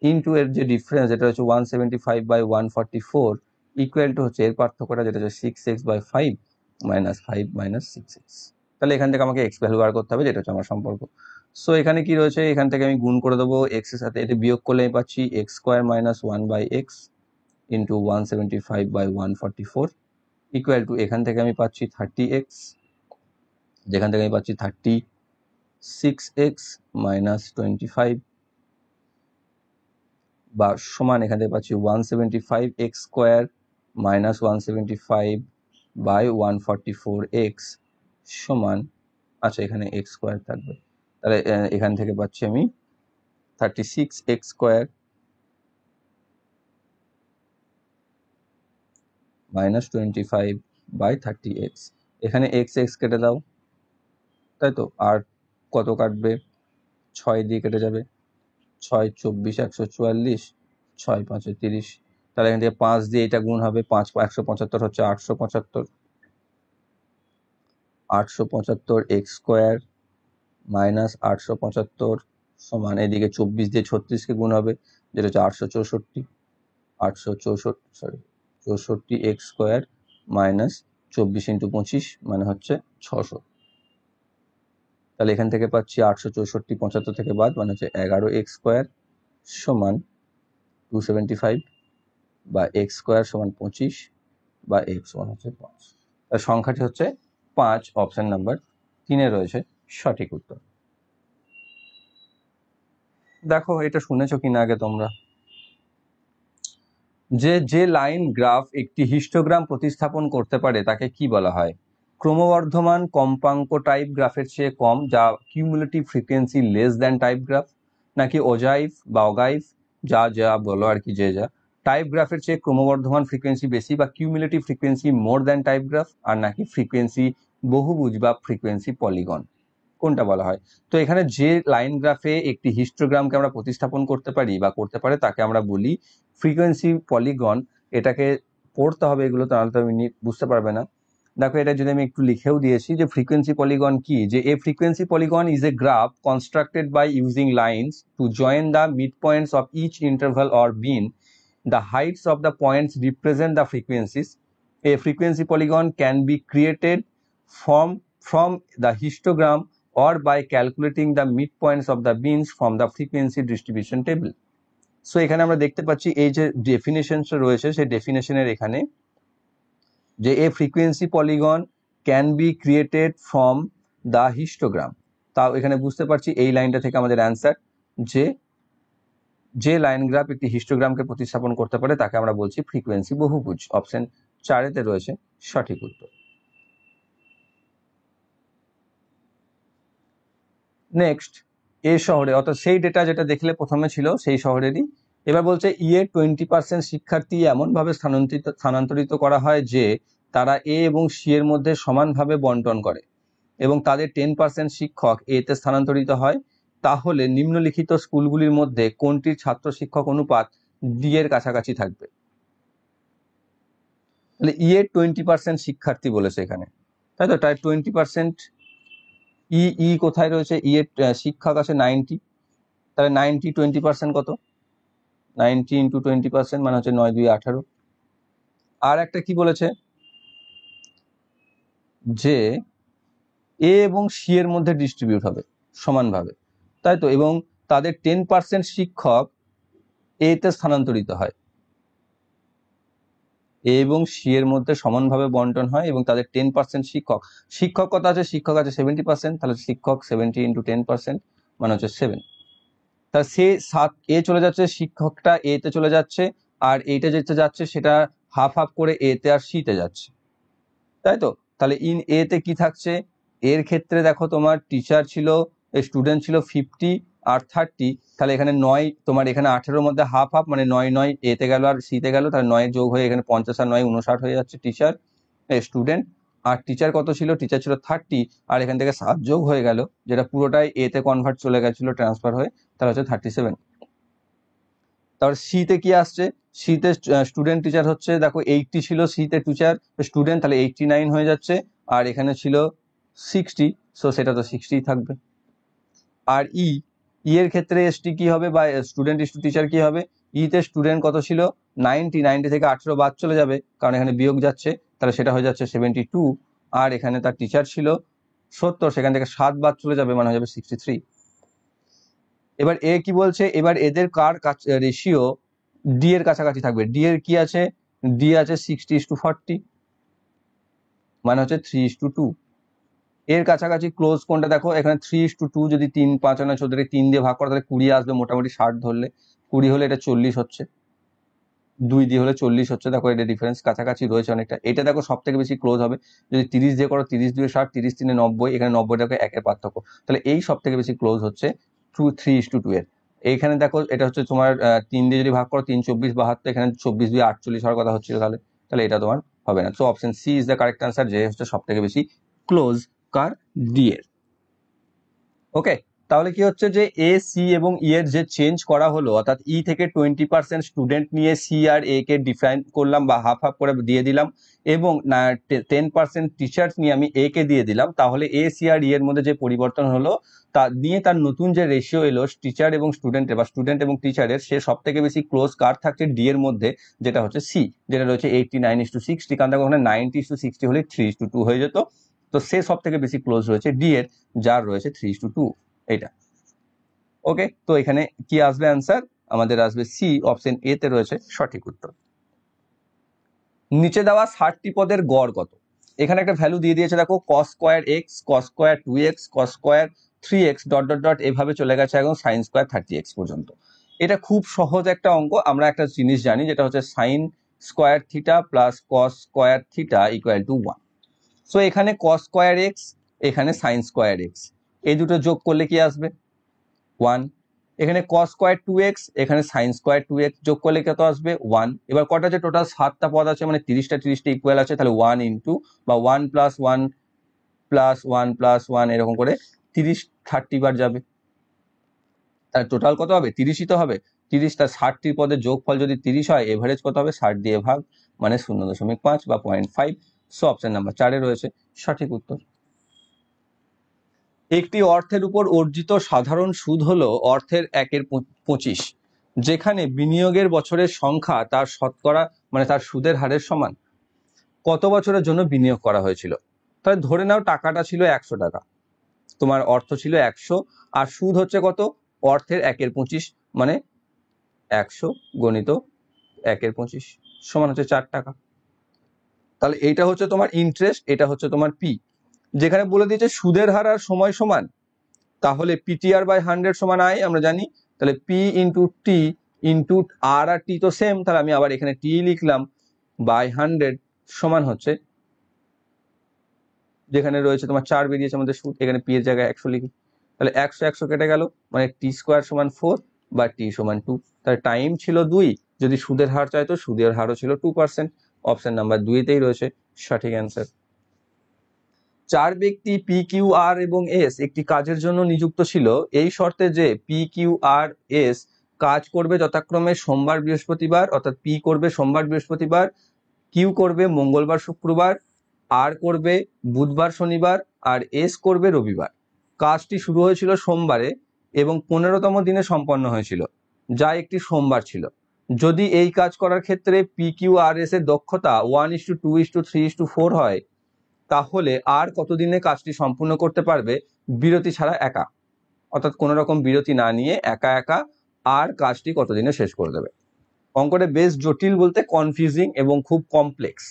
ইন্টু এর যে ডিফারেন্স, এটা হচ্ছে 175/144 ইকুয়াল টু হচ্ছে এর পার্থক্যটা, যেটা হচ্ছে 6x/5 - 5 - 6x। তাহলে এখান থেকে আমাকে x ভ্যালু বার করতে হবে, যেটা হচ্ছে আমার সম্পর্ক। সো এখানে কি রয়েছে, এখান থেকে আমি গুণ করে দেবো x এর সাথে, এটা বিয়োগ করলে আমি পাচ্ছি x² - 1/x into 175/144 equal to, এখান থেকে আমি পাচ্ছি 30x, যেখান থেকে আমি পাচ্ছি 36x - 25, বা সমান এখান থেকে পাচ্ছি 175x² - 175/144x সমান, আচ্ছা এখানে x² থাকবে, তাহলে এখান থেকে পাচ্ছি আমি 36x² - 25/30x, এখানে x কেটে দাও, তাই তো। আর কত কাটবে, 6 দিয়ে কেটে যাবে, 6 × 24 144, 6 × 5 = 30, তাহলে এখান থেকে 5 দিয়ে এটা গুণ হবে, 5 175 হচ্ছে 875, 875x² - 875 সমান, এদিকে 24 দিয়ে 36কে গুণ হবে, যেটা হচ্ছে 864, 64x² - 24 × 25 মানে হচ্ছে 600। তাহলে এখান থেকে পাচ্ছি 864, 75 থেকে বাদ মানে হচ্ছে 11x² সমান 275, বা x² সমান 25, বা x সমান হচ্ছে 5। তার সংখ্যাটি হচ্ছে 5, অপশন নাম্বার 3 রয়েছে সঠিক উত্তর। দেখো এটা শুনেছো কিনা আগে তোমরা, যে লাইন গ্রাফ একটি হিস্টোগ্রাম প্রতিস্থাপন করতে পারে তাকে কি বলা হয়? ক্রমবর্ধমান কম্পাঙ্ক টাইপ গ্রাফের চেয়ে কম, যা cumulative frequency less than type graph, নাকি ওজাইভ বা অগাইভ, যা যা বলো আর কি, যে যা টাইপ গ্রাফের চেয়ে ক্রমবর্ধমান ফ্রিকোয়েন্সি বেশি বা cumulative frequency more than type graph, আর নাকি ফ্রিকোয়েন্সি বহুভুজ বা ফ্রিকোয়েন্সি পলিগন, কোনটা বলা হয়? তো এখানে যে লাইন গ্রাফে একটি হিস্টোগ্রামকে আমরা প্রতিস্থাপন করতে পারি বা করতে পারে তাকে আমরা বলি ফ্রিকোয়েন্সি পলিগন। এটাকে পড়তে হবে, এগুলো তাহলে তো বুঝতে পারবে না। দেখো এটা যদি আমি একটু লিখেও দিয়েছি যে ফ্রিকোয়েন্সি পলিগন কি, যে a frequency polygon is a graph constructed by using lines to join the mid points of each interval or bin. The heights of the points represent the frequencies. A frequency polygon can be created from the histogram or by calculating the midpoints of the means from the frequency distribution table. So এখানে আমরা দেখতে পাচ্ছি এই যে ডেফিনেশনটা রয়েছে সেই ডেফিনেশনের এখানে যে a frequency polygon can be created from the histogram. তাও এখানে বুঝতে পারছি এই লাইনটা থেকে আমাদের অ্যান্সার যে লাইন গ্রাফ একটি হিস্টোগ্রামকে প্রতিস্থাপন করতে পারে তাকে আমরা বলছি ফ্রিকোয়েন্সি বহুভুজ। অপশন 4 রয়েছে সঠিক উত্তর। নেক্সট, এ শহরে, অর্থাৎ সেই ডেটা যেটা দেখলে প্রথমে ছিল সেই শহরেরই। এবার বলছে ইয়ে 20% শিক্ষার্থী এমনভাবে স্থানান্তরিত করা হয় যে তারা এ এবং সি এর মধ্যে সমানভাবে বন্টন করে এবং তাদের 10% শিক্ষক এতে স্থানান্তরিত হয়, তাহলে নিম্নলিখিত স্কুলগুলির মধ্যে কোনটির ছাত্র শিক্ষক অনুপাত ডি এর কাছাকাছি থাকবে? তাহলে ইয়ে 20% শিক্ষার্থী বলেছে এখানে, তাই তো? তাই 20% ই কোথায় রয়েছে? ই এর শিক্ষক আছে 90, তাহলে 90 20% কত? 90 ইন্টু 20% মানে হচ্ছে 9 2 18। আর একটা কি বলেছে যে এ এবং সি এর মধ্যে ডিস্ট্রিবিউট হবে সমানভাবে, তাই তো? এবং তাদের 10% শিক্ষক এ তে স্থানান্তরিত হয়, এ এবং সি এর মধ্যে সমানভাবে বন্টন হয় এবং তাদের 10% শিক্ষক কত আছে? শিক্ষক আছে 70%, তাহলে শিক্ষক 70 ইন্টু 10% মানে হচ্ছে 7। তা সে 7 এ চলে যাচ্ছে, শিক্ষকটা এ তে চলে যাচ্ছে, আর এইটা যেতে যাচ্ছে সেটা হাফ হাফ করে এ তে আর সি তে যাচ্ছে, তাই তো? তাহলে ইন এ তে কি থাকছে? এর ক্ষেত্রে দেখো তোমার টিচার ছিল, স্টুডেন্ট ছিল 50 আর 30, তাহলে এখানে 9, তোমার এখানে 18-র মধ্যে হাফ হাফ মানে 9 9 এ তে গেল আর সি তে গেল, তাহলে 9 যোগ হয়ে এখানে 50 আর 9 59 হয়ে যাচ্ছে টিচার স্টুডেন্ট। আর টিচার কত ছিল? টিচার ছিল 30, আর এখান থেকে 7 যোগ হয়ে গেল, যেটা পুরোটাই এ তে কনভার্ট চলে গেছিল ট্রান্সফার হয়ে, তাহলে হচ্ছে 37। তারপর সি তে কি আসছে? সি তে স্টুডেন্ট টিচার হচ্ছে, দেখো 80 ছিল সি তে টিচার স্টুডেন্ট, তাহলে 89 হয়ে যাচ্ছে, আর এখানে ছিল 60, সো সেটা তো 60 থাকবে। আর ই এর ক্ষেত্রে এসটি কি হবে বা স্টুডেন্ট ইস টু টিচার কি হবে? ই তে স্টুডেন্ট কত ছিল? 90 থেকে 18 বাদ চলে যাবে কারণ এখানে বিয়োগ যাচ্ছে, তাহলে সেটা হয়ে যাচ্ছে 72, আর এখানে তার টিচার ছিল 70, সেখান থেকে 7 বাদ চলে যাবে মানে হয়ে যাবে 63। এবার এ কি বলছে? এবার এদের কার রেশিও ডি এর কাছাকাছি থাকবে? ডি এর কি আছে? ডি আছে 60:40 মানে হচ্ছে 3:2। এর কাছাকাছি ক্লোজ কোনটা? দেখো এখানে 3:2, যদি 3 5 9 14 3 দিয়ে ভাগ করা তাহলে 20 আসবে, মোটামুটি 60 ধরলে 20 হলে এটা 40 হচ্ছে, 2 দিয়ে হলে 40 হচ্ছে। দেখো এটা ডিফারেন্স কাছাকাছি রয়েছে অনেকটা। এটা দেখো সব থেকে বেশি ক্লোজ হবে, যদি 30 দিয়ে করো 30 2 60, 30 3 90, এখানে 90 দেখো একের পার্থক্য, তাহলে এই সব থেকে বেশি ক্লোজ হচ্ছে 3:2 এর। এইখানে দেখো এটা হচ্ছে তোমার 3 দিয়ে যদি ভাগ করো 3 24 72, এখানে 24 2 48 হওয়ার কথা হচ্ছিল, তাহলে এটা তোমার হবে না। So option C is the correct answer, যে হচ্ছে সব থেকে বেশি ক্লোজ কার ডি এর। ওকে, তাহলে কি হচ্ছে যে এ সি এবং ই এর যে চেঞ্জ করা হলো, অর্থাৎ ই থেকে 20% স্টুডেন্ট নিয়ে সি আর এ কে ডিফাইন করলাম বা হাফ হাফ করে দিয়ে দিলাম, এবং 10% টিচার্স নিয়ে আমি এ কে দিয়ে দিলাম, তাহলে এ সি আর ই এর মধ্যে যে পরিবর্তন হলো তা নিয়ে তার নতুন যে রেশিও এলো টিচার এবং স্টুডেন্টের বা স্টুডেন্ট এবং টিচারের, সে সব থেকে বেশি ক্লোজ কার থাকছে? ডি এর মধ্যে, যেটা হচ্ছে সি, যেটা রয়েছে 89:60, কারণ দেখো ওখানে 90:60 হলে 3:2 হয়ে যেত, তো সে সব থেকে বেশি ক্লোজ রয়েছে ডি এর, যার রয়েছে 3:2 এটা। ওকে, তো এখানে কি আসবে অ্যান্সার? আমাদের আসবে সি, অপশন এ তে রয়েছে সঠিক উত্তর। নিচে দেওয়া 60টি পদের গড় কত? এখানে একটা ভ্যালু দিয়ে দিয়েছে, দেখো cos square x, cos square 2x, cos square 3x dot dot dot এভাবে চলে গেছে এবং sin স্কয়ার 30x পর্যন্ত। এটা খুব সহজ একটা অঙ্ক। আমরা একটা জিনিস জানি, যেটা হচ্ছে sin square theta plus cos square theta equal to 1। So এখানে cos স্কয়ার এক্স, এখানে sin স্কয়ার এক্স, এই দুটো যোগ করলে কি আসবে? 1। এখানে cos স্কয়ার 2x, এখানে sin স্কয়ার 2x, যোগ করলে কত আসবে? 1। এবার কটা যে টোটাল 7টা পদ আছে, মানে 30টা ইকুয়াল আছে, তাহলে 1 ইন্টু বা 1 প্লাস 1 প্লাস 1 প্লাস 1 এরকম করে 30 বার যাবে, তার টোটাল কত হবে? 30ই তো হবে। 30টা 60টি পদের যোগফল যদি 30 হয়, এভারেজ কত হবে? 60 দিয়ে ভাগ, মানে 0.5 বা 0.5। সো অপশন নাম্বার 4 এ রয়েছে সঠিক উত্তর। একটি অর্থের উপর অর্জিত সাধারণ সুদ হলো অর্থের 1/25, যেখানে বিনিয়োগের বছরের সংখ্যা তার শতকরা মানে তার সুদের হারের সমান। কত বছরের জন্য বিনিয়োগ করা হয়েছিল? তাহলে ধরে নাও টাকাটা ছিল 100 টাকা, তোমার অর্থ ছিল 100, আর সুদ হচ্ছে কত, অর্থের 1/25, মানে 100 গণিত 1/25 সমান হচ্ছে 4 টাকা। তাহলে এইটা হচ্ছে তোমার ইন্টারেস্ট, এটা হচ্ছে তোমার পি। যেখানে বলে দিয়েছে সুদের হার আর সময় সমান, তাহলে পিটিআর বাই 100 সমান আই আমরা জানি। তাহলে পি ইন্টু টি ইন্টু আর টি তো সেম, তাহলে আমি আবার এখানে টি লিখলাম বাই 100 সমান হচ্ছে, যেখানে রয়েছে তোমার 4 বেরিয়েছে আমাদের সুদ, এখানে পি এর জায়গায় 100 লিখি, তাহলে 100 কেটে গেল, মানে টি স্কোয়ার সমান 4 বা টি সমান 2। তাহলে টাইম ছিল 2, যদি সুদের হার চাইতো সুদের হারও ছিল 2%। অপশন নাম্বার 2-তেই রয়েছে সঠিক অ্যান্সার। 4 ব্যক্তি পি কিউ আর এবং এস একটি কাজের জন্য নিযুক্ত ছিল, এই শর্তে যে পি কিউ আর এস কাজ করবে যথাক্রমে সোমবার বৃহস্পতিবার, অর্থাৎ পি করবে সোমবার বৃহস্পতিবার, কিউ করবে মঙ্গলবার শুক্রবার, আর করবে বুধবার শনিবার, আর এস করবে রবিবার। কাজটি শুরু হয়েছিল সোমবারে এবং 15তম দিনে সম্পন্ন হয়েছিল, যা একটি সোমবার ছিল। যদি এই কাজ করার ক্ষেত্রে পি কিউ আর এস এর দক্ষতা 1:2:3:4 হয়, তাহলে আর কতদিনে কাজটি সম্পূর্ণ করতে পারবে বিরতি ছাড়া একা, অর্থাৎ কোনো রকম বিরতি না নিয়ে একা একা আর কাজটি কতদিনে শেষ করে দেবে। অঙ্কটা বেশ জটিল বলতে কনফিউজিং এবং খুব কমপ্লেক্স।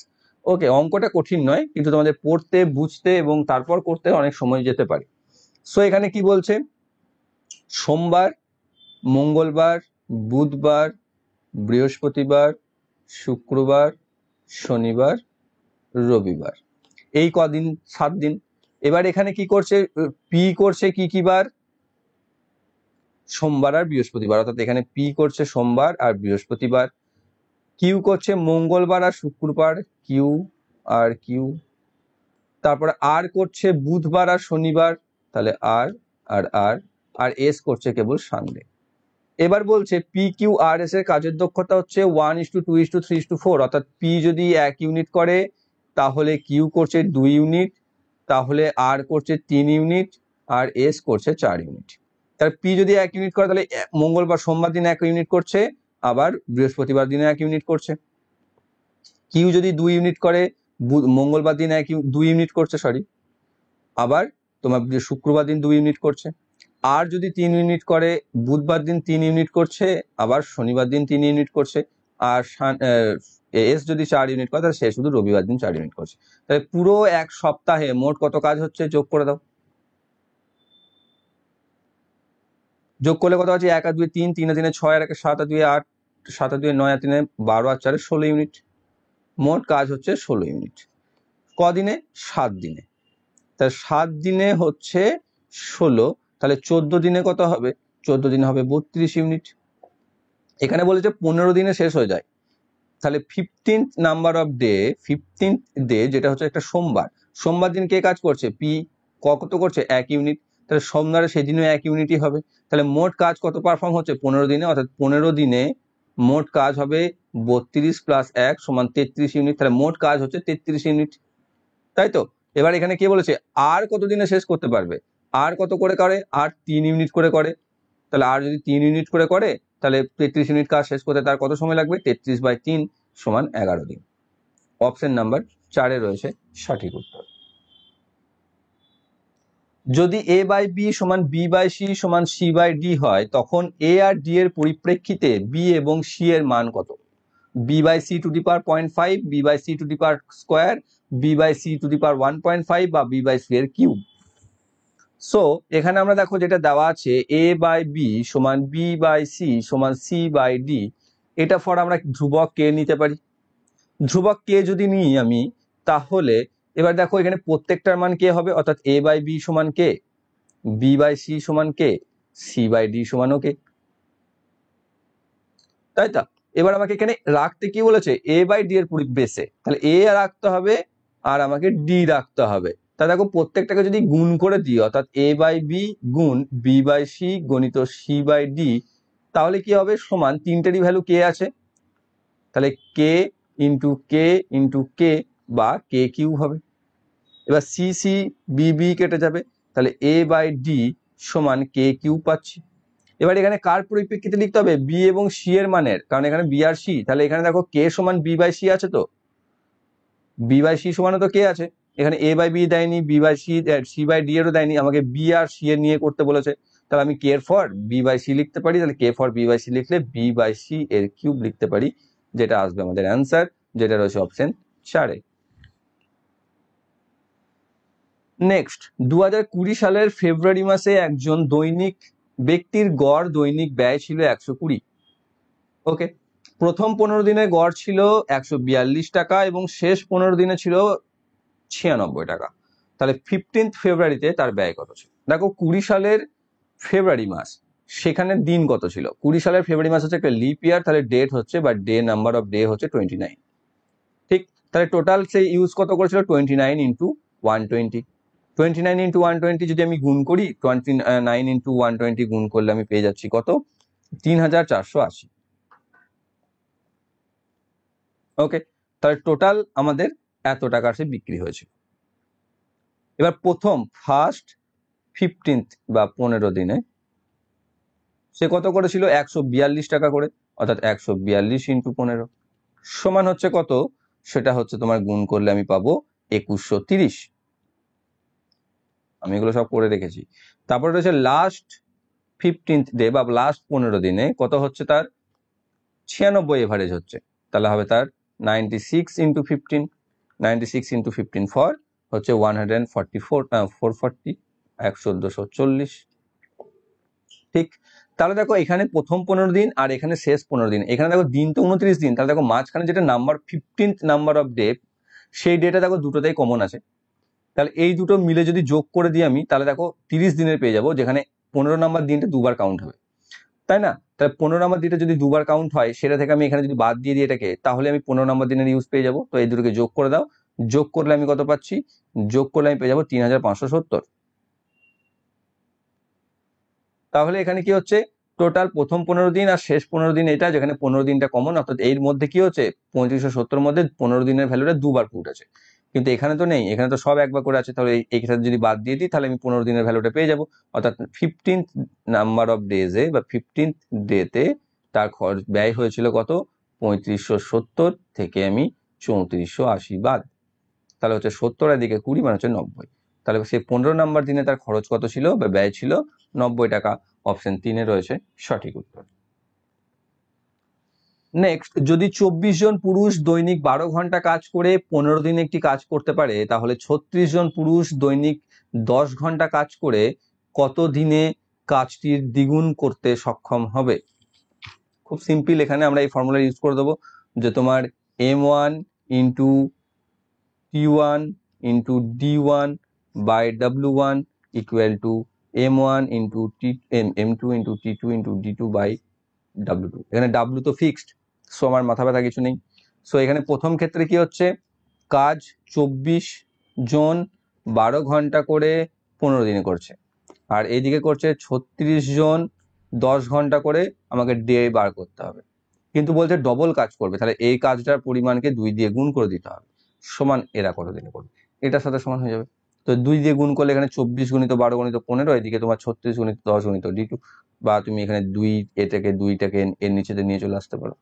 ওকে, অঙ্কটা কঠিন নয়, কিন্তু তোমাদের পড়তে বুঝতে এবং তারপর করতে অনেক সময় যেতে পারে। সো এখানে কি বলছে, সোমবার, মঙ্গলবার, বুধবার, বৃহস্পতিবার, শুক্রবার, শনিবার, রবিবার, এই কদিন 7 দিন। এবার এখানে কি করছে, পি করছে কি কি বার, সোমবার আর বৃহস্পতিবার, অর্থাৎ এখানে পি করছে সোমবার আর বৃহস্পতিবার, কিউ করছে মঙ্গলবার আর শুক্রবার, কিউ আর কিউ, তারপরে আর করছে বুধবার আর শনিবার, তাহলে আর আর আর, আর এস করছে কেবল সানডে। এবার বলছে পি কিউ আর এস এর কাজের দক্ষতা হচ্ছে 1:2:3:4, অর্থাৎ পি যদি 1 ইউনিট করে তাহলে কিউ করছে 2 ইউনিট, তাহলে আর করছে 3 ইউনিট, আর এস করছে 4 ইউনিট। তাহলে পি যদি 1 ইউনিট করে তাহলে মঙ্গলবার সোমবার দিন 1 ইউনিট করছে, আবার বৃহস্পতিবার দিনে 1 ইউনিট করছে। কিউ যদি 2 ইউনিট করে মঙ্গলবার দিন 2 ইউনিট করছে, আবার তোমার শুক্রবার দিন 2 ইউনিট করছে। আর যদি 3 ইউনিট করে বুধবার দিন 3 ইউনিট করছে, আবার শনিবার দিন 3 ইউনিট করছে। আর এস যদি 4 ইউনিট করে তাহলে সে শুধু রবিবার দিন 4 ইউনিট করছে। তাহলে পুরো এক সপ্তাহে মোট কত কাজ হচ্ছে যোগ করে দাও। যোগ করলে কত আছে, 1 আর 2 3, 3 আর 3 6, আর 1 7 আর 2 8, 7 আর 2 9, আর 3 12, আর 4 16 ইউনিট। মোট কাজ হচ্ছে 16 ইউনিট। কদিনে, 7 দিনে। তাহলে 7 দিনে হচ্ছে 16, তাহলে 14 দিনে কত হবে, 14 দিনে হবে 32 ইউনিট। এখানে বলেছে 15 দিনে শেষ হয়ে যায়, তাহলে 15th number off day, 15th day যেটা হচ্ছে একটা সোমবার, সোমবার দিন কে কাজ করছে, পি কত করছে 1 ইউনিট, তাহলে সোমবারে সেদিনও 1 ইউনিটই হবে। তাহলে মোট কাজ কত পারফর্ম হচ্ছে 15 দিনে, অর্থাৎ 15 দিনে মোট কাজ হবে 32 + 1 = 33 ইউনিট। তাহলে মোট কাজ হচ্ছে 33 ইউনিট, তাই তো। এবার এখানে কে বলেছে আর কত দিনে শেষ করতে পারবে, আর কত করে করে, আর 3 ইউনিট করে করে। তাহলে আর যদি 3 ইউনিট করে করে তাহলে 33 ইউনিট কাজ শেষ করতে তার কত সময় লাগবে, 33/3 = 11 দিন। অপশন নাম্বার 4 এ রয়েছে সঠিক উত্তর। যদি a বাই b সমান b বাই c সমান c বাই d হয়, তখন a আর d এর পরিপ্রেক্ষিতে b এবং c এর মান কত? b by c to the power 0.5, b by c to the power square, b by c to the power 1.5 বা b বাই c এর কিউব। সো এখানে আমরা দেখো যেটা দেওয়া আছে a বাই b সমান b বাই c সমান c বাই d, এটা ফর আমরা ধ্রুবক কে নিতে পারি। ধ্রুবক কে যদি নিই আমি, তাহলে এবার দেখো এখানে প্রত্যেকটার মান কে হবে, অর্থাৎ a বাই b সমান কে, b বাই c সমান কে, c বাই d সমানও কে, তাই তো। এবার আমাকে এখানে রাখতে কি বলেছে, a বাই d এর বেসে, তাহলে a রাখতে হবে আর আমাকে d রাখতে হবে। তা দেখো প্রত্যেকটাকে যদি গুণ করে দিই, অর্থাৎ a বাই b গুণ b বাই c গণিত c বাই d, তাহলে কি হবে, সমান তিনটেরই ভ্যালু কে আছে, তাহলে k into k into k বা কে কিউ হবে। এবার সি সি বি বি কেটে যাবে, তাহলে a বাই d সমান কে কিউ পাচ্ছি। এবার এখানে কার পরিপ্রেক্ষিতে লিখতে হবে, বি এবং সি এর মানের, কারণ এখানে বি আর সি, তাহলে এখানে দেখো কে সমান বি বাই সি আছে, তো বি বাই সি সমানও তো কে আছে, এখানে এ বাই বি দেয়নি, B by C, C by D এরও দেয়নি, আমাকে বি আর সি এর নিয়ে করতে বলেছে। তাহলে আমি K for B by C লিখতে পারি, তাহলে K for B by C লিখলে বি বাই সি এর কিউব লিখতে পারি, যেটা আসবে আমাদের অ্যান্সার, যেটা রয়েছে অপশন 4-এ। নেক্সট, 2020 সালের ফেব্রুয়ারি মাসে একজন দৈনিক ব্যক্তির গড় দৈনিক ব্যয় ছিল 120। ওকে, প্রথম 15 দিনে গড় ছিল 142 টাকা এবং শেষ 15 দিনে ছিল 96 টাকা। তাহলে 15 ফেব্রুয়ারিতে তার ব্যয় কত ছিল? দেখো 20 সালের ফেব্রুয়ারি মাস, সেখানে দিন কত ছিল? 20 সালের ফেব্রুয়ারি মাস হচ্ছে একটা লিপ ইয়ার, তাহলে ডেট হচ্ছে বা ডে নাম্বার অফ ডে হচ্ছে 29। ঠিক, তাহলে টোটাল সে ইউজ কত করেছিল? 29 ইন্টু 120। 29 ইন্টু 120 যদি আমি গুণ করি, 29 ইন্টু 120 গুণ করলে আমি পেয়ে যাচ্ছি কত? 3480। ওকে, তাহলে টোটাল আমাদের এত টাকার সে বিক্রি হয়েছিল। এবার প্রথম ফার্স্ট 15th বা 15 দিনে সে কত করেছিল? 142 টাকা করে, অর্থাৎ 142 ইন্টু 15 সমান হচ্ছে কত? সেটা হচ্ছে তোমার গুণ করলে আমি পাবো 2130। আমি এগুলো সব করে রেখেছি। তারপরে রয়েছে লাস্ট 15th ডে বা লাস্ট 15 দিনে কত হচ্ছে? তার 96 এভারেজ হচ্ছে, তাহলে হবে তার 96 ইন্টু 15। 96 ইন্টু 15 ফর হচ্ছে 440, 1440। ঠিক, তাহলে দেখো এখানে প্রথম 15 দিন আর এখানে শেষ 15 দিন, এখানে দেখো দিন তো 29 দিন, তাহলে দেখো মাঝখানে যেটা number 15th number off day, সেই ডেটা দেখো দুটোতেই কমন আছে। তাহলে এই দুটো মিলে যদি যোগ করে দিই আমি, তাহলে দেখো 30 দিনের পেয়ে যাবো, যেখানে 15 নাম্বার দিনটা দুবার কাউন্ট হবে, তাই না? তাহলে 15 নাম্বার দিনটা যদি দুবার কাউন্ট হয়, সেটা থেকে আমি এখানে যদি বাদ দিয়ে দিই এটাকে, তাহলে আমি 15 নাম্বার দিনের ইউজ পেয়ে যাবো। তো এই দুটোকে যোগ করে দাও, যোগ করলে আমি কত পাচ্ছি? যোগ করলে আমি পেয়ে যাবো 3570। তাহলে এখানে কি হচ্ছে? টোটাল প্রথম 15 দিন আর শেষ 15 দিন এটা, যেখানে 15 দিনটা কমন, অর্থাৎ এর মধ্যে কি হচ্ছে? 3570 মধ্যে 15 দিনের ভ্যালুটা দুবার পুট আছে, কিন্তু এখানে তো নেই, এখানে তো সব একবার করে আছে। তাহলে এইখানে যদি বাদ দিয়ে দিই, তাহলে আমি 15 দিনের ভ্যালুটা পেয়ে যাবো, অর্থাৎ 15th নাম্বার অফ ডেজে বা 15th ডেতে তার খরচ ব্যয় হয়েছিল কত? 3570 থেকে আমি 3480 বাদ, তাহলে হচ্ছে 70 আর দিকে 20 মানে হচ্ছে 90। তাহলে সে 15 নাম্বার দিনে তার খরচ কত ছিল বা ব্যয় ছিল? 90 টাকা। অপশন 3-এ রয়েছে সঠিক উত্তর। নেক্সট, যদি 24 জন পুরুষ দৈনিক 12 ঘন্টা কাজ করে 15 দিনে একটি কাজ করতে পারে, তাহলে 36 জন পুরুষ দৈনিক 10 ঘন্টা কাজ করে কত দিনে কাজটির দ্বিগুণ করতে সক্ষম হবে? খুব সিম্পল, এখানে আমরা এই ফর্মুলা ইউজ করে দেবো যে তোমার M1 into T1 into D1 by W1 equal to M1 into M2 into T2 into D2 by W2। এখানে W তো ফিক্সড, সো আমার মাথা ব্যথা কিছু নেই। সো এখানে প্রথম ক্ষেত্রে কি হচ্ছে? কাজ 24 জন 12 ঘন্টা করে 15 দিনে করছে, আর এইদিকে করছে 36 জন 10 ঘন্টা করে, আমাকে ডে বার করতে হবে, কিন্তু বলছে ডবল কাজ করবে, তাহলে এই কাজটার পরিমাণকে 2 দিয়ে গুণ করে দিতে হবে, সমান এরা কত দিনে করবে, এটার সাথে সমান হয়ে যাবে। তো 2 দিয়ে গুণ করলে এখানে 24 গুণিত 12 গুণিত 15, এদিকে তোমার 36 গুণিত 10 গুণিত D2, বা তুমি এখানে 2টাকে এর নিচেতে নিয়ে চলে আসতে পারো,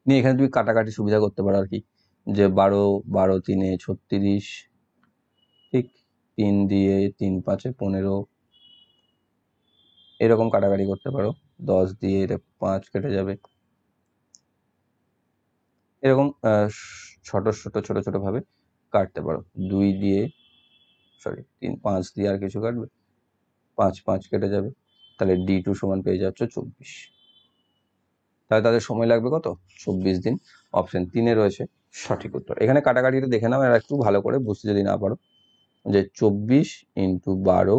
নিয়ে এখানে তুমি কাটাকাটি সুবিধা করতে পারো আর কি, যে 12 12 3 36, ঠিক, 3 দিয়ে 3 5 15, এরকম কাটাকাটি করতে পারো। 10 দিয়ে এটা 5 কেটে যাবে, এরকম ছোট ছোট ছোট ছোট ভাবে কাটতে পারো। 2 দিয়ে 3 5 দিয়ে আর কিছু কাটবে, 5 5 কেটে যাবে, তাহলে D2 সমান পেয়ে যাচ্ছে 24। তাহলে তাদের সময় লাগবে কত? 24 দিন। অপশন 3-এ রয়েছে সঠিক উত্তর। এখানে কাটাকাটিটা দেখে নাও আর একটু ভালো করে বুঝতে যদি না পারো, যে 24 ইন্টু 12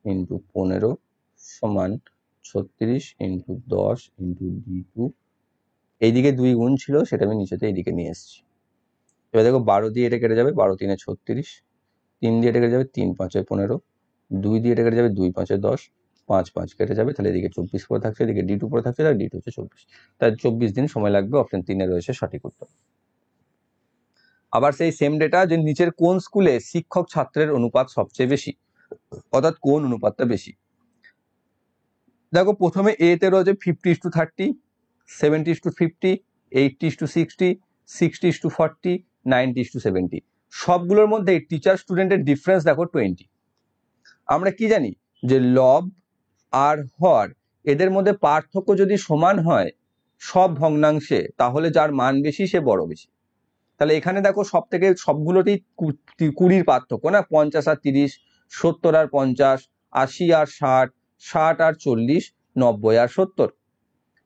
ইন্টু 15 সমান 36 ইন্টু 10 ইন্টু D2, এইদিকে 2 গুণ ছিল, সেটা আমি নিচেতে এইদিকে নিয়ে এসেছি। এবার দেখো 12 দিয়ে এটা কেটে যাবে, 12 3 36, 3 দিয়ে এটা কেটে যাবে, 3 5 15, 2 দিয়ে এটা কেটে যাবে, 2 5 10, 5 5 কেটে যাবে, তাহলে এদিকে 24 পরে থাকছে, এদিকে D2 পরে থাকছে, তাহলে D2 হচ্ছে 24। তাই 24 দিন সময় লাগবে। অপশন 3-এ রয়েছে সঠিক উত্তর। আবার সেই সেম ডেটা, যে নিচের কোন স্কুলে শিক্ষক ছাত্রের অনুপাত সবচেয়ে বেশি, অর্থাৎ কোন অনুপাতটা বেশি? দেখো প্রথমে A তে রয়েছে 50:30, 70:50, 80:60, 60:40, 90:70। সবগুলোর মধ্যে টিচার স্টুডেন্টের ডিফারেন্স দেখো 20। আমরা কি জানি যে লব আর হর এদের মধ্যে পার্থক্য যদি সমান হয় সব ভগ্নাংশে, তাহলে যার মান বেশি সে বড় বেশি। তাহলে এখানে দেখো সব থেকে সবগুলোতেই 20 পার্থক্য না, 50 আর 30, 70 আর 50, 80 আর 60, 60 আর 40, 90 আর 70।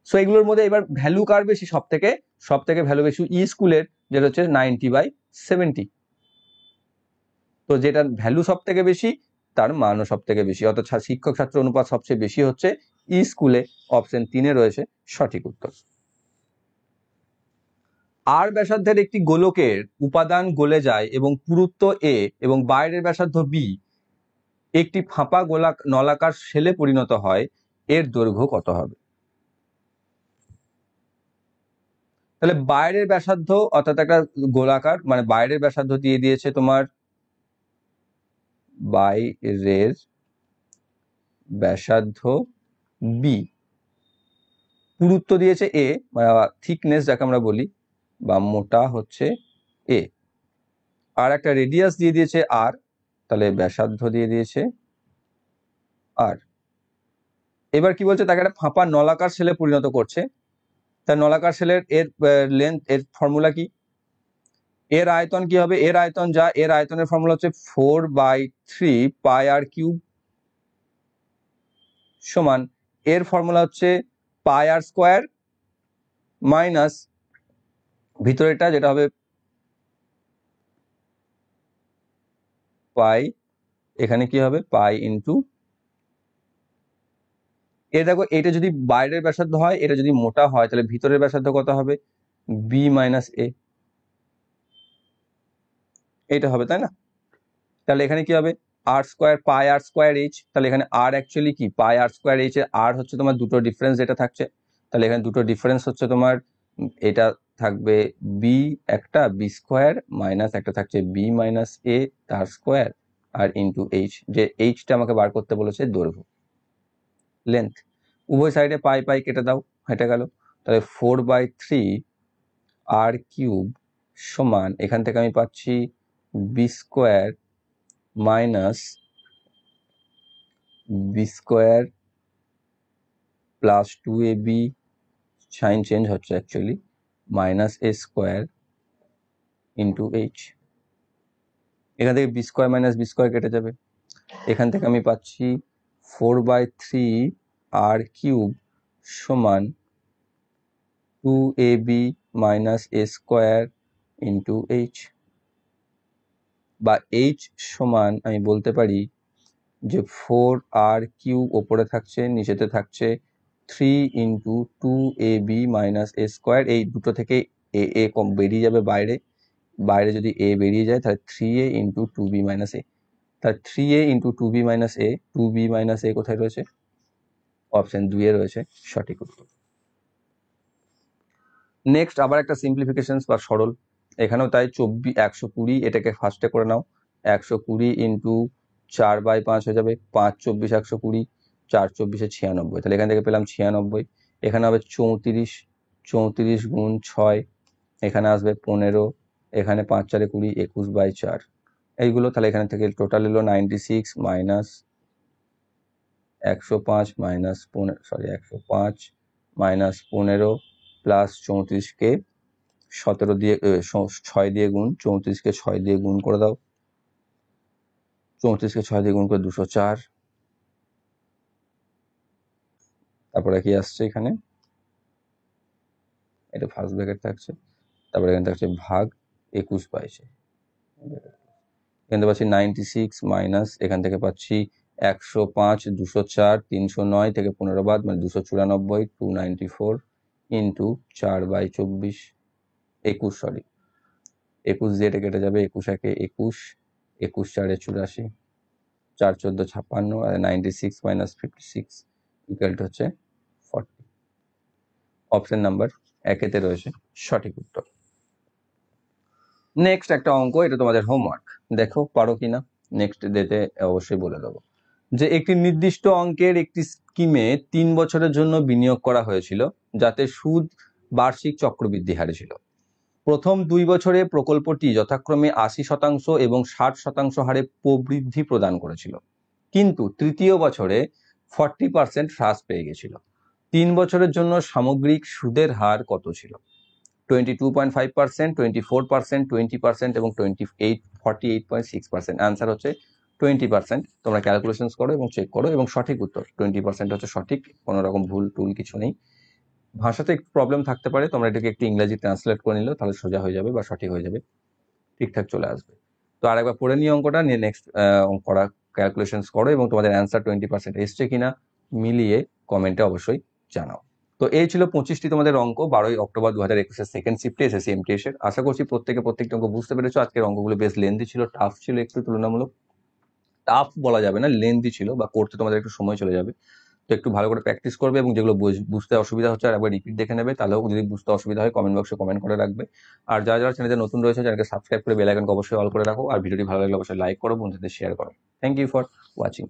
সো এগুলোর মধ্যে এবার ভ্যালু কার বেশি? সব থেকে ভ্যালু বেশি স্কুলের, যেটা হচ্ছে 90/70। তো যেটা ভ্যালু সব থেকে বেশি তার মানও সব থেকে বেশি, অর্থাৎ শিক্ষক ছাত্র অনুপাত সবচেয়ে বেশি হচ্ছে স্কুলে। অপশন 3 রয়েছে সঠিক উত্তর। আর ব্যাসার্ধের একটি গোলকের উপাদান গলে যায় এবং পুরুত্ব a এবং বাইরের ব্যাসার্ধ b একটি ফাঁপা নলাকার শেলে পরিণত হয়, এর দৈর্ঘ্য কত হবে? তাহলে বাইরের ব্যাসার্ধ অর্থাৎ একটা গোলাকার, মানে বাইরের ব্যাসার্ধ দিয়ে দিয়েছে তোমার বাইরের ব্যাসার্ধ b, পুরুত্ব দিয়েছে a, মানে থিকনেস যাকে আমরা বলি বা মোটা হচ্ছে a, আর একটা রেডিয়াস দিয়ে দিয়েছে r, তাহলে ব্যাসার্ধ দিয়ে দিয়েছে r। এবার কি বলছে, তাকে একটা ফাঁপা নলাকার শেলে পরিণত করছে। তার নলাকার শেলের লেন্থ এর ফর্মুলা কি? এর আয়তন কি হবে? এর আয়তনের ফর্মুলা হচ্ছে 4/3 পাই আর কিউব সমান এর ফর্মুলা হচ্ছে পাই আর স্কোয়ার মাইনাস ভিতরেটা যেটা হবে পাই, এখানে কি হবে পাই ইন্টু দেখো এটা যদি বাইরের ব্যাসার্ধ হয়, এটা যদি মোটা হয়, তাহলে ভিতরের ব্যাসার্ধ কত হবে? বি মাইনাস এ, এটা হবে, তাই না? তাহলে এখানে কি হবে আর স্কোয়ার পাই আর স্কোয়ার এইচ, তাহলে এখানে আর অ্যাকচুয়ালি কি পাই আর স্কোয়ার এইচ এর আর হচ্ছে তোমার দুটো ডিফারেন্স যেটা থাকছে, তাহলে এখানে দুটো ডিফারেন্স হচ্ছে তোমার এটা থাকবে বি একটা বি স্কোয়ার মাইনাস একটা থাকছে বি মাইনাস এ তার স্কোয়ার আর ইন্টু এইচ, যে এইচটা আমাকে বার করতে বলেছে দৈর্ঘ্য লেন্থ। উভয় সাইডে পাই পাই কেটে দাও, হেঁটে গেল। তাহলে 4/3 আর কিউব সমান এখান থেকে আমি পাচ্ছি B square minus B square plus 2ab, sign change হচ্ছে actually, minus A square into H. এখান থেকে B square minus B square কেটে যাবে, এখান থেকে আমি পাচ্ছি 4/3 আর কিউব সমান 2ab minus A square into H, বা এইচ সমান আমি বলতে পারি যে 4r কিউব ওপরে থাকছে, নিচেতে থাকছে 3 into 2ab minus A square. এই দুটো থেকে এ কম বেরিয়ে যাবে বাইরে যদি এ বেরিয়ে যায় তাহলে 3a ইন্টু 2b মাইনাস এ, তাহলে 3a ইন্টু 2b মাইনাস এ, 2b মাইনাস এ কোথায় রয়েছে? অপশন 2 এ রয়েছে সঠিক উত্তর। নেক্সট আবার একটা সিম্পলিফিকেশন বা সরল, এখানেও তাই 120, এটাকে ফার্স্টে করে নাও, 120 ইন্টু 4/5 হয়ে যাবে, 5 24 120, 4 24 96, তাহলে এখান থেকে পেলাম 96। এখানে হবে 34, 34 গুণ 6, এখানে আসবে 15, এখানে 5 4 20, 21/4 এইগুলো। তাহলে এখানে থেকে টোটাল এলো 96 মাইনাস 105 মাইনাস 105 মাইনাস 15 প্লাস 34কে 17 দিয়ে 6 দিয়ে গুণ, 34কে 6 দিয়ে গুণ করে দাও, 34কে 6 দিয়ে গুণ করে 204, তারপরে কি আসছে এখানে, এটা ফার্স্ট ব্র্যাকেট থাকছে, তারপরে এখানে থাকছে ভাগ 21/22, এখান থেকে পাচ্ছি 96 মাইনাস এখান থেকে পাচ্ছি 105, 204, 309 থেকে 15 বাদ মানে 294, 294 ইন্টু 4/24, 21 21 দিয়ে এটা কেটে যাবে, 21 একে 21, 21 4 84, 4 14 56 আর 96 মাইনাস 56 ইকুয়াল টু হচ্ছে 40। অপশন নাম্বার 1 রয়েছে সঠিক উত্তর। নেক্সট একটা অঙ্ক, এটা তোমাদের হোমওয়ার্ক, দেখো পারো কিনা, নেক্সট ডেতে অবশ্যই বলে দেবো। যে একটি নির্দিষ্ট অঙ্কের একটি স্কিমে 3 বছরের জন্য বিনিয়োগ করা হয়েছিল, যাতে সুদ বার্ষিক চক্রবৃদ্ধি হারে ছিল। প্রথম 2 বছরে প্রকল্পটি যথাক্রমে 80% এবং 60% হারে প্রবৃদ্ধি প্রদান করেছিল, কিন্তু তৃতীয় বছরে 40% হ্রাস পেয়ে গেছিল। 3 বছরের জন্য সামগ্রিক সুদের হার কত ছিল? 22.5%, 24%, 20% এবং 48.6%। অ্যান্সার হচ্ছে 20%। তোমরা ক্যালকুলেশনস করো এবং চেক করো, এবং সঠিক উত্তর 20% হচ্ছে সঠিক, কোনো রকম ভুল টুল কিছু নেই। ভাষাতে একটু প্রবলেম থাকতে পারে, তোমরা এটাকে একটু ইংরেজি ট্রান্সলেট করে নিলেও তাহলে সোজা হয়ে যাবে বা সঠিক হয়ে যাবে, ঠিকঠাক চলে আসবে। তো আরেকবার পড়ে নিয়ে অঙ্কটা নিয়ে নেক্সট করা ক্যালকুলেশনস করো, এবং তোমাদের অ্যান্সার 20% এসছে কিনা মিলিয়ে কমেন্টে অবশ্যই জানাও। তো এই ছিল 25টি তোমাদের অঙ্ক 12ই অক্টোবর 2021 সেকেন্ড শিফটে এসএসসি এমটিএস এর। আশা করছি প্রত্যেকটি অঙ্ক বুঝতে পেরেছো। আজকের অঙ্কগুলো বেশ লেন্দি ছিল, টাফ ছিল একটু তুলনামূলক, টাফ বলা যাবে না, লেন্দি ছিল, বা করতে তোমাদের একটু সময় চলে যাবে। তো একটু ভালো করে প্র্যাকটিস করবে, এবং যেগুলো বুঝতে অসুবিধা হচ্ছে আর একবার রিপিট দেখে নেবে। তাহলেও যদি বুঝতে অসুবিধা হয় কমেন্ট বক্সে কমেন্ট করে রাখবে। আর যারা যারা চ্যানেলে নতুন রয়েছে চ্যানেলকে সাবস্ক্রাইব করে বেল আইকনকে অবশ্যই অল করে রাখো। আর ভিডিওটি ভালো লাগলে অবশ্যই লাইক করো, বন্ধুদের শেয়ার করো। Thank you for watching.